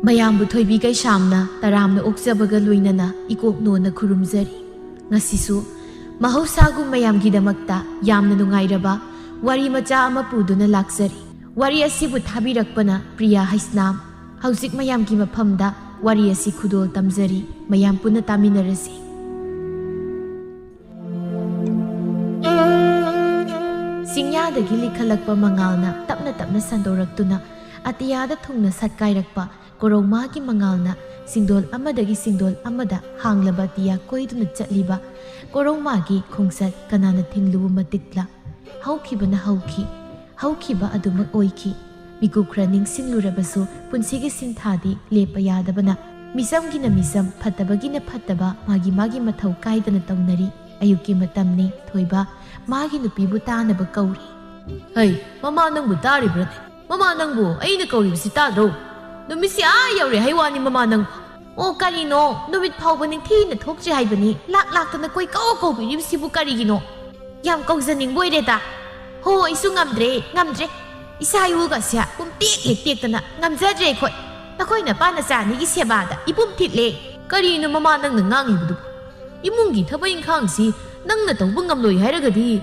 ꯃꯌꯥꯝꯕꯨ ꯊꯣꯏꯕꯤ ꯀꯩꯁꯥꯝꯅ ꯇꯔꯥꯝꯅ ꯑꯣꯛꯆꯕꯒ ꯂꯣꯏꯅꯅ ꯏꯀꯣꯛꯅꯣꯅ ꯈꯨꯔꯨꯝꯖꯔꯤ꯫ ꯉꯁꯤꯁꯨ ꯃꯍꯧꯁꯥꯒꯨꯝ ꯃꯌꯥꯝꯒꯤꯗꯃꯛꯇ ꯌꯥꯝꯅ ꯅꯨꯡꯉꯥꯏꯔꯕ ꯋꯥꯔꯤ ꯃꯆꯥ ꯑꯃ ꯄꯨꯗꯨꯅ ꯂꯥꯛꯆꯔꯤ꯫ ꯋꯥꯔꯤ ꯑꯁꯤꯕꯨ ꯊꯥꯕꯤꯔꯛꯄꯅ ꯄ꯭ꯔꯤꯌꯥ ꯍꯩꯁꯅꯥꯝ꯫ ꯍꯧꯖꯤꯛ ꯃꯌꯥꯝꯒꯤ ꯃꯐꯝꯗ ꯋꯥꯔꯤ ꯑꯁꯤ ꯈꯨꯗꯣꯜ ꯇꯝꯖꯔꯤ꯫ ꯃꯌꯥꯝ ꯄꯨꯟꯅ ꯇꯥꯃꯤꯟꯅꯔꯁꯤ꯫ ꯆꯤꯡꯌꯥꯗꯒꯤ ꯂꯤꯈꯠꯂꯛꯄ ꯃꯉꯥꯜꯅ ꯇꯞꯅ ꯇꯞꯅ ꯁꯟꯗꯣꯔꯛꯇꯨꯅ ꯑꯇꯤꯌꯥꯗ ꯊꯨꯡꯅ ꯁꯠꯀꯥꯏꯔꯛꯄ ꯀꯣꯔꯧꯃꯥꯒꯤ ꯃꯉꯥꯜꯅ ꯁꯤꯡꯗꯣꯜ ꯑꯃꯗꯒꯤ ꯁꯤꯡꯗꯣꯜ ꯑꯃꯗ ꯍꯥꯡꯂꯕ ꯑꯇꯤꯌꯥ ꯀꯣꯏꯗꯨꯅ ꯆꯠꯂꯤꯕ ꯀꯣꯔꯧꯃꯥꯒꯤ ꯈꯣꯡꯆꯠ ꯀꯅꯥꯅ ꯊꯤꯡꯂꯨꯕ ꯃꯇꯤꯛꯂ꯫ ꯍꯧꯈꯤꯕꯅ ꯍꯧꯈꯤ, ꯍꯧꯈꯤꯕ ꯑꯗꯨꯃꯛ ꯑꯣꯏꯈꯤ꯫ ꯃꯤꯀꯨꯞ ꯈꯔ ꯅꯤꯡꯁꯤꯡꯂꯨꯔꯕꯁꯨ ꯄꯨꯟꯁꯤꯒꯤ ꯁꯤꯟꯊꯥꯗꯤ ꯂꯦꯞꯄ ꯌꯥꯗꯕꯅ ꯃꯤꯆꯝꯒꯤꯅ ꯃꯤꯆꯝ, ꯐꯠꯇꯕꯒꯤꯅ ꯐꯠꯇꯕ ꯃꯥꯒꯤ ꯃꯥꯒꯤ ꯃꯊꯧ ꯀꯥꯏꯗꯅ ꯇꯧꯅꯔꯤ꯫ ꯑꯌꯨꯛꯀꯤ ꯃꯇꯝꯅꯤ꯫ ꯊꯣꯏꯕ ꯃꯥꯒꯤ ꯅꯨꯄꯤꯕꯨ ꯇꯥꯅꯕ ꯀꯧꯔꯤ꯫ ꯍꯩ, ꯃꯃꯥ ꯅꯪꯕꯨ ꯇꯥꯔꯤꯕ꯭ꯔꯅꯦ? ꯃꯃꯥ ꯅꯪꯕꯨ ꯑꯩꯅ ꯀꯧꯔꯤꯕꯁꯤ ꯇꯥꯗ꯭ꯔꯣ? ꯅꯨꯃꯤꯠꯁꯤ ꯌꯧꯔꯦ ꯍꯩꯋꯥꯅꯤ ꯃꯃꯥ ꯅꯪꯕꯨ꯫ ꯑꯣ ꯀꯔꯤꯅꯣ, ꯅꯨꯃꯤꯠ ꯐꯥꯎꯕ ꯅꯤꯡꯊꯤꯅ ꯊꯣꯛꯇ꯭ꯔꯤ ꯍꯥꯏꯕꯅꯤ꯫ ꯂꯥꯛꯇꯅ ꯀꯣꯏ ꯀꯧꯕꯤꯔꯤꯕꯁꯤꯕꯨ ꯀꯔꯤꯒꯤꯅꯣ? ꯌꯥꯝ ꯀꯧꯖꯅꯤꯡꯕ ꯑꯣꯏꯔꯦꯗ꯫ ꯍꯣ ꯑꯩꯁꯨ ꯉꯝꯗ꯭ꯔꯦ ꯏꯁꯥ ꯏꯎꯒꯁꯦ ꯄꯨꯝꯇꯦꯛ ꯍꯦꯛ ꯇꯦꯛꯇꯅ ꯉꯝꯖꯗ꯭ꯔꯦ ꯑꯩꯈꯣꯏ꯫ ꯅꯈꯣꯏ ꯅꯄꯥ ꯅꯆꯥꯅꯤꯒꯤ ꯁꯦꯕꯥꯗ ꯏꯄꯨꯝ ꯊꯤꯠꯂꯦ꯫ ꯀꯔꯤꯅꯣ ꯃꯃꯥ ꯅꯪꯅ ꯉꯥꯡꯉꯤꯕꯗꯨꯕꯨ? ꯏꯃꯨꯡꯒꯤ ꯊꯕꯛ ꯏꯪꯈꯥꯡꯁꯤ ꯅꯪꯅ ꯇꯧꯕ ꯉꯝꯂꯣꯏ ꯍꯥꯏꯔꯒꯗꯤ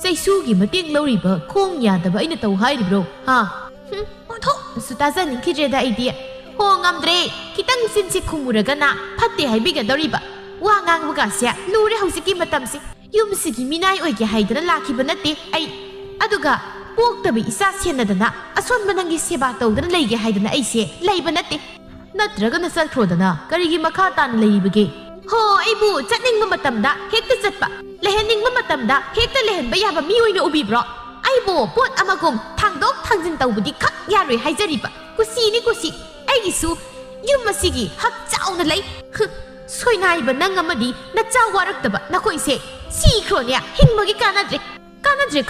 ꯆꯩꯁꯨꯒꯤ ꯃꯇꯦꯡ ꯂꯧꯔꯤꯕ ꯈꯣꯡ ꯌꯥꯗꯕ ꯑꯩꯅ ꯇꯧ ꯍꯥꯏꯔꯤꯕ꯭ꯔꯣ? ꯑꯣꯟꯊꯣꯛꯅꯁꯨ ꯇꯥꯖꯅꯤꯡꯈꯤꯗ꯭ꯔꯦꯗ ꯑꯩꯗꯤ꯫ ꯍꯣ ꯉꯝꯗ꯭ꯔꯦ, ꯈꯤꯇꯪ ꯆꯤꯟꯁꯤ ꯈꯨꯝꯃꯨꯔꯒꯅ ꯐꯠꯇꯦ ꯍꯥꯏꯕꯤꯒꯗꯧꯔꯤꯕ꯫ ꯋꯥ ꯉꯥꯡꯕꯒꯁꯦ ꯂꯨꯔꯦ ꯍꯧꯖꯤꯛꯀꯤ ꯃꯇꯝꯁꯤ꯫ ꯌꯨꯝꯁꯤꯒꯤ ꯃꯤꯅꯥꯏ ꯑꯣꯏꯒꯦ ꯍꯥꯏꯗꯅ ꯂꯥꯛꯈꯤꯕ ꯅꯠꯇꯦ ꯑꯩ꯫ ꯑꯗꯨꯒ ꯄꯣꯛꯇꯕ ꯏꯆꯥ ꯁꯦꯟꯅꯗꯅ ꯑꯁꯣꯟꯕ ꯅꯪꯒꯤ ꯁꯦꯕꯥ ꯇꯧꯗꯅ ꯂꯩꯒꯦ ꯍꯥꯏꯗꯅ ꯑꯩꯁꯦ ꯂꯩꯕ ꯅꯠꯇꯦ꯫ ꯅꯠꯇ꯭ꯔꯒꯅ ꯆꯠꯈ꯭ꯔꯣꯗꯅ, ꯀꯔꯤꯒꯤ ꯃꯈꯥ ꯇꯥꯅ ꯂꯩꯔꯤꯕꯒꯦ? ꯍꯣ ꯑꯩꯕꯨ ꯆꯠꯅꯤꯡꯕ ꯃꯇꯝꯗ ꯍꯦꯛꯇ ꯆꯠꯄ, ꯂꯩꯍꯟꯅꯤꯡꯕ ꯃꯇꯝꯗ ꯍꯦꯛꯇ ꯂꯩꯍꯟꯕ ꯌꯥꯕ ꯃꯤ ꯑꯣꯏꯅ ꯎꯕꯤꯕ꯭ꯔꯣ? ꯑꯩꯕꯨ ꯄꯣꯠ ꯑꯃꯒꯨꯝ ꯊꯥꯡꯗꯣꯛ ꯊꯥꯡꯖꯤꯟ ꯇꯧꯕꯗꯤ ꯈꯛ ꯌꯥꯔꯣꯏ ꯍꯥꯏꯖꯔꯤꯕ꯫ ꯀꯨꯁꯤꯅꯤ ꯀꯨꯁꯤ, ꯑꯩꯒꯤꯁꯨ ꯌꯨꯝ ꯑꯁꯤꯒꯤ ꯍꯛ ꯆꯥꯎꯅ ꯂꯩ꯫ ꯁꯣꯏꯅꯥꯏꯕ ꯅꯪ ꯑꯃꯗꯤ ꯅꯆꯥ ꯋꯥꯔꯛꯇꯕ ꯅꯈꯣꯏꯁꯦ ꯁꯤꯈ꯭ꯔꯣꯅꯦ꯫ ꯍꯤꯡꯕꯒꯤ ꯀꯥꯟꯅꯗ꯭ꯔꯦ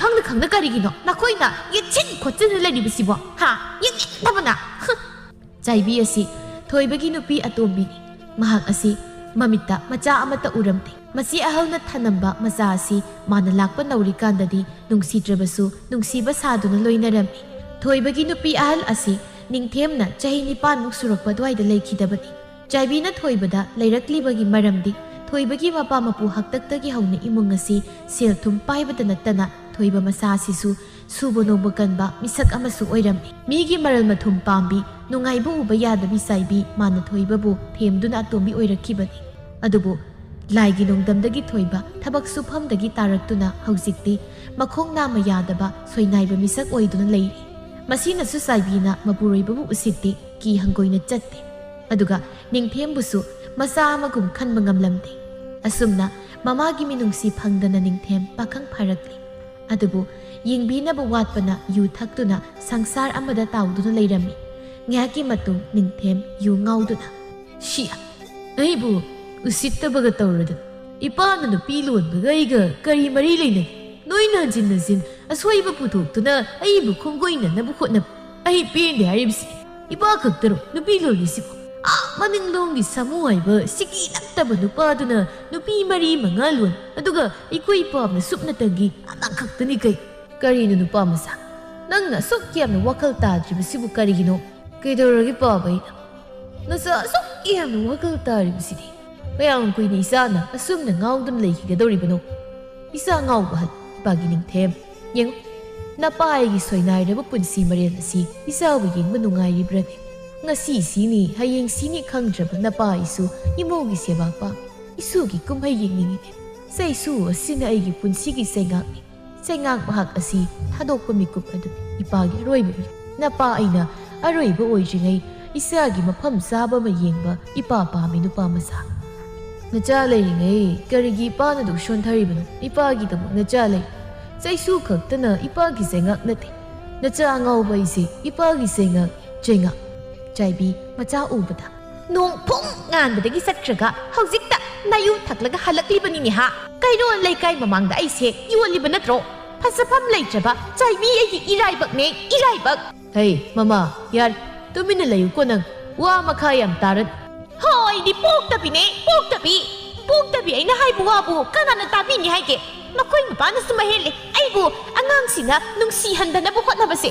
ꯈꯪꯅ ꯀꯔꯤꯒꯤꯅꯣ ꯅꯈꯣꯏꯅ ꯌꯦꯠꯁꯤꯟ ꯈꯣꯠꯆꯤꯟꯅ ꯂꯩꯔꯤꯕꯁꯤꯕꯣ? ꯌꯦꯡꯅꯤꯡꯗꯕꯅ꯫ ꯆꯥꯏꯕꯤ ꯑꯁꯤ ꯊꯣꯏꯕꯒꯤ ꯅꯨꯄꯤ ꯑꯇꯣꯝꯕꯤꯅꯤ꯫ ꯃꯍꯥꯛ ꯑꯁꯤ ꯃꯃꯤꯠꯇ ꯃꯆꯥ ꯑꯃꯠꯇ ꯎꯔꯝꯗꯦ꯫ ꯃꯁꯤ ꯑꯍꯜꯅ ꯊꯅꯝꯕ ꯃꯆꯥ ꯑꯁꯤ ꯃꯥꯅ ꯂꯥꯛꯄ ꯅꯧꯔꯤꯀꯥꯟꯗꯗꯤ ꯅꯨꯡꯁꯤꯗ꯭ꯔꯕꯁꯨ ꯅꯨꯡꯁꯤꯕ ꯁꯥꯗꯨꯅ ꯂꯣꯏꯅꯔꯝꯃꯤ꯫ ꯊꯣꯏꯕꯒꯤ ꯅꯨꯄꯤ ꯑꯍꯜ ꯑꯁꯤ ꯅꯤꯡꯊꯦꯝꯅ ꯆꯍꯤ 9ꯃꯨꯛ ꯁꯨꯔꯛꯄ ꯑꯗꯨꯋꯥꯏꯗ ꯂꯩꯈꯤꯗꯕꯅꯤ꯫ ꯆꯥꯏꯕꯤꯅ ꯊꯣꯏꯕꯗ ꯂꯩꯔꯛꯂꯤꯕꯒꯤ ꯃꯔꯝꯗꯤ ꯊꯣꯏꯕꯒꯤ ꯃꯄꯥ ꯃꯄꯨ ꯍꯥꯛꯇꯛꯇꯒꯤ ꯍꯧꯅ ꯏꯃꯨꯡ ꯑꯁꯤ ꯁꯦꯜ ꯊꯨꯝ ꯄꯥꯏꯕꯇ ꯅꯠꯇꯅ ꯊꯣꯏꯕ ꯃꯆꯥ ꯑꯁꯤꯁꯨ ꯁꯨꯕ ꯅꯣꯝꯕ ꯀꯟꯕ ꯃꯤꯁꯛ ꯑꯃꯁꯨ ꯑꯣꯏꯔꯝꯃꯤ꯫ ꯃꯤꯒꯤ ꯃꯔꯜ ꯃꯊꯨꯝ ꯄꯥꯝꯕꯤ, ꯅꯨꯡꯉꯥꯏꯕ ꯎꯕ ꯌꯥꯗꯕꯤ ꯆꯥꯏꯕꯤ ꯃꯥꯅ ꯊꯣꯏꯕꯕꯨ ꯊꯦꯝꯗꯨꯅ ꯑꯇꯣꯝꯕꯤ ꯑꯣꯏꯔꯛꯈꯤꯕꯅꯤ꯫ ꯑꯗꯨꯕꯨ ꯂꯥꯏꯒꯤ ꯅꯣꯡꯗꯝꯗꯒꯤ ꯊꯣꯏꯕ ꯊꯕꯛ ꯁꯨꯐꯝꯗꯒꯤ ꯇꯥꯔꯛꯇꯨꯅ ꯍꯧꯖꯤꯛꯇꯤ ꯃꯈꯣꯡ ꯅꯥꯝꯃ ꯌꯥꯗꯕ ꯁꯣꯏꯅꯥꯏꯕ ꯃꯤꯁꯛ ꯑꯣꯏꯗꯨꯅ ꯂꯩꯔꯤ꯫ ꯃꯁꯤꯅꯁꯨ ꯆꯥꯏꯕꯤꯅ ꯃꯄꯨꯔꯣꯏꯕꯕꯨ ꯎꯁꯤꯠꯇꯦ, ꯀꯤ ꯍꯪꯒꯣꯏꯅ ꯆꯠꯇꯦ꯫ ꯑꯗꯨꯒ ꯅꯤꯡꯊꯦꯝꯕꯨꯁꯨ ꯃꯆꯥ ꯑꯃꯒꯨꯝ ꯈꯟꯕ ꯉꯝꯂꯝꯗꯦ꯫ ꯑꯁꯨꯝꯅ ꯃꯃꯥꯒꯤ ꯃꯤꯅꯨꯡꯁꯤ ꯐꯪꯗꯅ ꯅꯤꯡꯊꯦꯝ ꯄꯥꯈꯪ ꯐꯥꯔꯛꯂꯤ꯫ ꯑꯗꯨꯕꯨ ꯌꯦꯡꯕꯤꯅꯕ ꯋꯥꯠꯄꯅ ꯌꯨ ꯊꯛꯇꯨꯅ ꯁꯪꯁꯥꯔ ꯑꯃꯗ ꯇꯥꯎꯗꯨꯅ ꯂꯩꯔꯝꯃꯤ꯫ ꯉꯥꯏꯍꯥꯛꯀꯤ ꯃꯇꯨꯡ ꯅꯤꯡꯊꯦꯝ ꯌꯨ ꯉꯥꯎꯗꯨꯅ ꯑꯩꯕꯨ ꯎꯁꯤꯠꯇꯕꯒ ꯇꯧꯔꯗꯅ ꯏꯄꯥꯅ ꯅꯨꯄꯤ ꯂꯣꯟꯕꯒ ꯑꯩꯒ ꯀꯔꯤ ꯃꯔꯤ ꯂꯩꯅꯒꯦ? ꯅꯣꯏꯅ ꯍꯟꯖꯤꯟ ꯑꯁꯣꯏꯕ ꯄꯨꯊꯣꯛꯇꯨꯅ ꯑꯩꯕꯨ ꯈꯣꯡꯒꯣꯏꯅꯅꯕ ꯍꯣꯠꯅꯕ ꯑꯩ ꯄꯦꯟꯗꯦ ꯍꯥꯏꯔꯤꯕꯁꯤꯅꯤ꯫ ꯏꯄꯥ ꯈꯛꯇꯔꯣ ꯅꯨꯄꯤ ꯂꯣꯜꯂꯤꯁꯤꯕꯨ? ꯃꯅꯤꯡꯂꯣꯝꯒꯤ ꯁꯥꯃꯨ ꯍꯥꯏꯕ ꯁꯤꯒꯤ ꯅꯠꯇꯕ ꯅꯨꯄꯥꯗꯨꯅ ꯅꯨꯄꯤ 4-5 ꯂꯣꯟ, ꯑꯗꯨꯒ ꯑꯩꯈꯣꯏ ꯄꯥꯝꯅ ꯁꯨꯞꯅꯇꯪꯒꯤ ꯑꯃꯈꯛꯇꯅꯤ ꯀꯩ? ꯀꯔꯤꯅꯣ ꯅꯨꯄꯥ ꯃꯆꯥ, ꯅꯪꯅ ꯑꯁꯨꯛ ꯌꯥꯝꯅ ꯋꯥꯈꯜ ꯇꯥꯗ꯭ꯔꯤꯕꯁꯤꯕꯨ ꯀꯔꯤꯒꯤꯅꯣ? ꯀꯩꯗꯧꯔꯒꯦ ꯄꯥꯕ ꯑꯩꯅ? ꯅꯆꯥ ꯑꯁꯨꯛ ꯌꯥꯝꯅ ꯋꯥꯈꯜ ꯇꯥꯔꯤꯕꯁꯤꯗꯤ ꯀꯌꯥꯝ ꯀꯨꯏꯅ ꯏꯆꯥꯅ ꯑꯁꯨꯝꯅ ꯉꯥꯎꯗꯨꯅ ꯂꯩꯈꯤꯒꯗꯧꯔꯤꯕꯅꯣ? ꯏꯆꯥ ꯉꯥꯎꯕ ꯍꯜ ꯏꯄꯥꯒꯤ ꯅꯤꯡꯊꯦꯝ, ꯌꯦꯡꯉꯨ ꯅꯄꯥ ꯑꯩꯒꯤ ꯁꯣꯏꯅꯥꯏꯔꯕ ꯄꯨꯟꯁꯤ ꯃꯔꯦꯜ ꯑꯁꯤ ꯏꯆꯥꯕꯨ ꯌꯦꯡꯕ ꯅꯨꯡꯉꯥꯏꯔꯤꯕ꯭ꯔꯅꯦ? ꯉꯁꯤ ꯁꯤꯅꯤ ꯍꯌꯦꯡ ꯁꯤꯅꯤ ꯈꯪꯗ꯭ꯔꯕ ꯅꯄꯥ ꯑꯩꯁꯨ ꯏꯃꯧꯒꯤ ꯁꯦꯕꯥ ꯄꯥꯝꯃꯤ, ꯏꯁꯨꯒꯤ ꯀꯨꯝꯍꯩ ꯌꯦꯡꯅꯤꯡꯉꯤꯅꯦ꯫ ꯆꯩꯁꯨ ꯑꯁꯤꯅ ꯑꯩꯒꯤ ꯄꯨꯟꯁꯤꯒꯤ ꯆꯩꯉꯥꯛꯅꯤ꯫ ꯆꯩꯉꯥꯛ ꯃꯍꯥꯛ ꯑꯁꯤ ꯊꯥꯗꯣꯛꯄ ꯃꯤꯀꯨꯞ ꯑꯗꯨꯅꯤ ꯏꯄꯥꯒꯤ ꯑꯔꯣꯏꯕ ꯃꯤ꯫ ꯅꯄꯥ ꯑꯩꯅ ꯑꯔꯣꯏꯕ ꯑꯣꯏꯗ꯭ꯔꯤꯉꯩ ꯏꯆꯥꯒꯤ ꯃꯐꯝ ꯆꯥꯕ ꯑꯃ ꯌꯦꯡꯕ ꯏꯄꯥ ꯄꯥꯝꯃꯤ ꯅꯨꯄꯥ ꯃꯆꯥ꯫ ꯅꯆꯥ ꯂꯩꯔꯤꯉꯩ ꯀꯔꯤꯒꯤ ꯏꯄꯥꯅ ꯑꯗꯨꯛ ꯁꯣꯟꯊꯔꯤꯕꯅꯣ? ꯏꯄꯥꯒꯤꯗꯃꯛ ꯅꯆꯥ ꯂꯩ꯫ ꯆꯩꯁꯨ ꯈꯛꯇꯅ ꯏꯄꯥꯒꯤ ꯆꯩꯉꯥꯛ ꯅꯠꯇꯦ, ꯅꯆꯥ ꯑꯉꯥꯎꯕ ꯑꯩꯁꯦ ꯏꯄꯥꯒꯤ ꯆꯩꯉꯥꯛ꯫ ꯆꯥꯏꯕꯤ ꯃꯆꯥ ꯎꯕꯗ ꯅꯣꯡ ꯐꯨꯡ ꯉꯥꯟꯕꯗꯒꯤ ꯆꯠꯈ꯭ꯔꯒ ꯍꯧꯖꯤꯛꯇ ꯅꯥꯌꯨ ꯊꯛꯂꯒ ꯍꯜꯂꯛꯂꯤꯕꯅꯤꯅꯦ ꯍꯥ? ꯀꯩꯔꯣꯜ ꯂꯩꯀꯥꯏ ꯃꯃꯥꯡꯗ ꯑꯩꯁꯦ ꯌꯣꯜꯂꯤꯕ ꯅꯠꯇ꯭ꯔꯣ? ꯐꯖꯐꯝ ꯂꯩꯇ꯭ꯔꯕ ꯆꯥꯏꯕꯤ ꯑꯩꯒꯤ ꯏꯔꯥꯏꯕꯛꯅꯦ, ꯏꯔꯥꯏꯕꯛ꯫ ꯍꯩ ꯃꯃꯥ, ꯌꯥꯔꯦ ꯇꯨꯃꯤꯟꯅ ꯂꯩꯌꯨꯀꯣ ꯅꯪ, ꯋꯥ ꯃꯈꯥ ꯌꯥꯝ ꯇꯥꯔꯅꯨ꯫ ꯍꯣ ꯑꯩꯗꯤ ꯄꯣꯛꯇꯕꯤꯅꯦ, ꯄꯣꯛꯇꯕꯤ ꯂꯣꯏꯅꯕꯤ ꯑꯩꯅ ꯍꯥꯏꯕ ꯋꯥꯕꯨ ꯀꯅꯥꯅ ꯇꯥꯕꯤꯅꯤ ꯍꯥꯏꯒꯦ ꯃꯈꯣꯏ ꯃꯄꯥꯅꯁꯨ ꯃꯍꯦꯜꯂꯦ ꯑꯩꯕꯨ ꯑꯉꯥꯡꯁꯤꯡꯅ ꯅꯨꯡꯁꯤꯍꯟꯗꯅꯕ ꯍꯣꯠꯅꯕꯁꯦ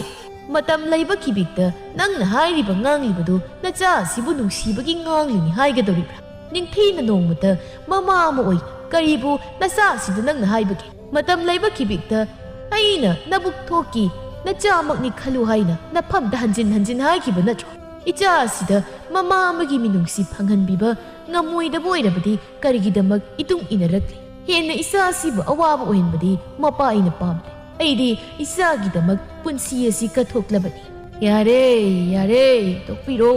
ꯃꯇꯝ ꯂꯩꯕ ꯈꯤꯕꯤꯛꯇ ꯅꯪꯅ ꯍꯥꯏꯔꯤꯕ ꯉꯥꯡꯂꯤꯕꯗꯨ ꯅꯆꯥ ꯑꯁꯤꯕꯨ ꯅꯨꯡꯁꯤꯕꯒꯤ ꯉꯥꯡꯂꯤꯅꯤ ꯍꯥꯏꯒꯗꯧꯔꯤꯕ꯭ꯔꯥ ꯅꯤꯡꯊꯤꯅ ꯅꯣꯡꯃꯇ ꯃꯃꯥ ꯑꯃ ꯑꯣꯏ ꯀꯔꯤꯕꯨ ꯅꯆꯥ ꯑꯁꯤꯗ ꯅꯪꯅ ꯍꯥꯏꯕꯒꯦ ꯃꯇꯝ ꯂꯩꯕ ꯈꯤꯕꯤꯛꯇ ꯑꯩꯅ ꯅꯕꯨꯛ ꯊꯣꯛꯀꯤ ꯅꯆꯥꯃꯛꯅꯤ ꯈꯜꯂꯨ ꯍꯥꯏꯅ ꯅꯐꯝꯗ ꯍꯟꯖꯤꯟ ꯍꯥꯏꯈꯤꯕ ꯅꯠꯇ꯭ꯔꯣ ꯏꯆꯥ ꯑꯁꯤꯗ ꯃꯃꯥ ꯑꯃꯒꯤ ꯃꯤꯅꯨꯡꯁꯤ ꯐꯪꯍꯟꯕꯤꯕ ꯉꯝꯃꯣꯏꯗꯕ ꯑꯣꯏꯔꯕꯗꯤ ꯀꯔꯤꯒꯤꯗꯃꯛ ꯏꯇꯨꯡ ꯏꯟꯅꯔꯛꯂꯤ ꯍꯦꯟꯅ ꯏꯆꯥ ꯑꯁꯤꯕꯨ ꯑꯋꯥꯕ ꯑꯣꯏꯍꯟꯕꯗꯤ ꯃꯄꯥ ꯑꯩꯅ ꯄꯥꯝꯗꯦ ꯑꯩꯗꯤ ꯏꯆꯥꯒꯤꯗꯃꯛ ꯄꯨꯟꯁꯤ ꯑꯁꯤ ꯀꯠꯊꯣꯛꯂꯕꯅꯤ ꯌꯥꯔꯦ ꯇꯣꯛꯄꯤꯔꯣ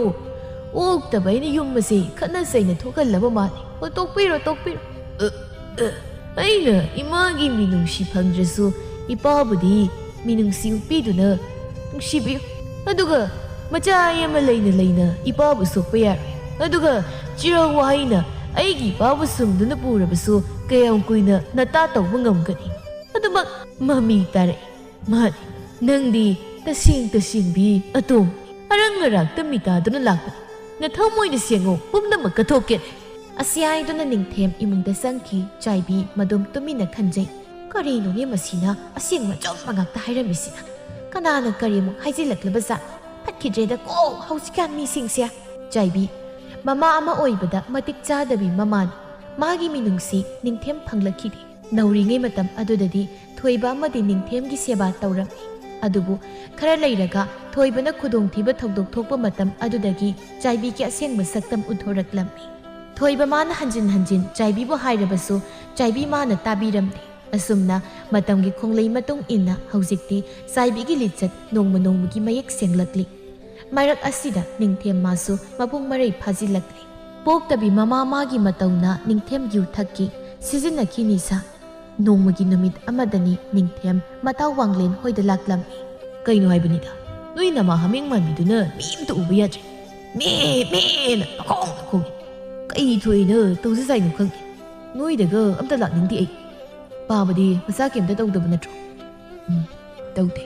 ꯑꯣꯛꯇꯕ ꯑꯩꯅ ꯌꯨꯝ ꯑꯁꯤ ꯈꯠꯅ ꯆꯩꯅ ꯊꯣꯛꯍꯜꯂꯕ ꯃꯥꯜꯂꯤ ꯇꯣꯛꯄꯤꯔꯣ ꯑꯩꯅ ꯏꯃꯥꯒꯤ ꯃꯤꯅꯨꯡꯁꯤ ꯐꯪꯗ꯭ꯔꯁꯨ ꯏꯄꯥꯕꯨꯗꯤ ꯃꯤꯅꯨꯡꯁꯤ ꯎꯠꯄꯤꯗꯨꯅ ꯅꯨꯡꯁꯤꯕꯤꯌꯨ ꯑꯗꯨꯒ ꯃꯆꯥ ꯑꯃ ꯂꯩꯅ ꯏꯄꯥꯕꯨ ꯁꯣꯛꯄ ꯌꯥꯔꯣꯏ ꯑꯗꯨꯒ ꯆꯤꯔꯥꯎ ꯋꯥꯍꯩꯅ ꯑꯩꯒꯤ ꯏꯄꯥꯕꯨ ꯁꯨꯝꯗꯨꯅ ꯄꯨꯔꯕꯁꯨ ꯀꯌꯥꯝ ꯀꯨꯏꯅ ꯅꯇꯥ ꯇꯧꯕ ꯉꯝꯒꯅꯤ ꯑꯗꯨꯃꯛ ꯃꯃꯤ ꯇꯥꯔꯛꯏ ꯃꯥꯅꯤ ꯅꯪꯗꯤ ꯇꯁꯦꯡꯕꯤ ꯑꯇꯣꯝ ꯑꯔꯪ ꯑꯔꯥꯛꯇ ꯃꯤꯇꯥꯗꯨꯅ ꯂꯥꯛꯄꯅꯤ ꯅꯊꯃꯣꯏꯅ ꯁꯦꯡꯉꯣ ꯄꯨꯝꯅꯃꯛ ꯀꯠꯊꯣꯛꯀꯦ ꯑꯁꯤ ꯍꯥꯏꯗꯨꯅ ꯅꯤꯡꯊꯦꯝ ꯏꯃꯨꯡꯗ ꯆꯪꯈꯤ ꯆꯥꯏꯕꯤ ꯃꯗꯨꯝ ꯇꯨꯃꯤꯟꯅ ꯈꯟꯖꯩ ꯀꯔꯤꯅꯣꯅꯦ ꯃꯁꯤꯅ ꯑꯁꯦꯡꯕ ꯑꯆꯧꯕ ꯉꯥꯛꯇ ꯍꯥꯏꯔꯝꯃꯤꯁꯤꯅ ꯀꯅꯥꯅ ꯀꯔꯤꯃꯨꯛ ꯍꯥꯏꯖꯤꯜꯂꯛꯂꯕꯖꯥꯠꯅꯣ ꯐꯠꯈꯤꯗ꯭ꯔꯦꯗ ꯀꯣ ꯍꯧꯖꯤꯛꯀꯥꯟ ꯃꯤꯁꯤꯡꯁꯦ ꯆꯥꯏꯕꯤ ꯃꯃꯥ ꯑꯃ ꯑꯣꯏꯕꯗ ꯃꯇꯤꯛ ꯆꯥꯗꯕꯤ ꯃꯃꯥꯅꯤ ꯃꯥꯒꯤ ꯃꯤꯅꯨꯡꯁꯤ ꯅꯤꯡꯊꯦꯝ ꯐꯪꯂꯛꯈꯤꯗꯦ ꯅꯧꯔꯤꯉꯩ ꯃꯇꯝ ꯑꯗꯨꯗꯗꯤ ꯊꯣꯏꯕ ꯑꯃꯗꯤ ꯅꯤꯡꯊꯦꯝꯒꯤ ꯁꯦꯕꯥ ꯇꯧꯔꯝꯃꯤ ꯑꯗꯨꯕꯨ ꯈꯔ ꯂꯩꯔꯒ ꯊꯣꯏꯕꯅ ꯈꯨꯗꯣꯡꯊꯤꯕ ꯊꯧꯗꯣꯛ ꯊꯣꯛꯄ ꯃꯇꯝ ꯑꯗꯨꯗꯒꯤ ꯆꯥꯏꯕꯤꯒꯤ ꯑꯁꯦꯡꯕ ꯁꯛꯇꯝ ꯎꯠꯊꯣꯔꯛꯂꯝꯃꯤ ꯊꯣꯏꯕ ꯃꯥꯅ ꯍꯟꯖꯤꯟ ꯆꯥꯏꯕꯤꯕꯨ ꯍꯥꯏꯔꯕꯁꯨ ꯆꯥꯏꯕꯤ ꯃꯥꯅ ꯇꯥꯕꯤꯔꯝꯗꯦ ꯑꯁꯨꯝꯅ ꯃꯇꯝꯒꯤ ꯈꯣꯡꯂꯩ ꯃꯇꯨꯡ ꯏꯟꯅ ꯍꯧꯖꯤꯛꯇꯤ ꯆꯥꯏꯕꯤꯒꯤ ꯂꯤꯆꯠ ꯅꯣꯡꯃꯒꯤ ꯃꯌꯦꯛ ꯁꯦꯡꯂꯛꯂꯤ ꯃꯔꯛ ꯑꯁꯤꯗ ꯅꯤꯡꯊꯦꯝ ꯃꯥꯁꯨ ꯃꯄꯨꯡ ꯃꯔꯩ ꯐꯥꯖꯤꯜꯂꯛꯂꯤ ꯄꯣꯛꯇꯕꯤ ꯃꯃꯥ ꯃꯥꯒꯤ ꯃꯇꯧꯅ ꯅꯤꯡꯊꯦꯝ ꯌꯨ ꯊꯛꯈꯤ ꯁꯤꯖꯤꯟꯅꯈꯤ ꯅꯤꯁꯥ ꯅꯣꯡꯃꯒꯤ ꯅꯨꯃꯤꯠ ꯑꯃꯗꯅꯤ ꯅꯤꯡꯊꯦꯝ ꯃꯇꯥꯎ ꯋꯥꯡꯂꯦꯟ ꯍꯣꯏꯗ ꯂꯥꯛꯂꯝꯃꯤ ꯀꯩꯅꯣ ꯍꯥꯏꯕꯅꯤꯗ ꯅꯣꯏ ꯅꯃꯥ ꯍꯥꯃꯦꯡ ꯃꯥꯟꯕꯤꯗꯨꯅ ꯃꯤ ꯑꯃꯇ ꯎꯕ ꯌꯥꯗ꯭ꯔꯦ ꯃꯦꯅ ꯄꯈꯣꯡꯗ ꯈꯣꯡꯉꯤ ꯀꯩ ꯊꯣꯏꯅ ꯇꯧꯖꯆꯥꯏꯅꯣ ꯈꯪꯗꯦ ꯅꯣꯏꯗꯒ ꯑꯝꯇ ꯂꯥꯛꯅꯤꯡꯗꯦ ꯑꯩ ꯄꯥꯕꯗꯤ ꯃꯆꯥ ꯀꯩꯝꯇ ꯇꯧꯗꯕ ꯅꯠꯇ꯭ꯔꯣ ꯇꯧꯗꯦ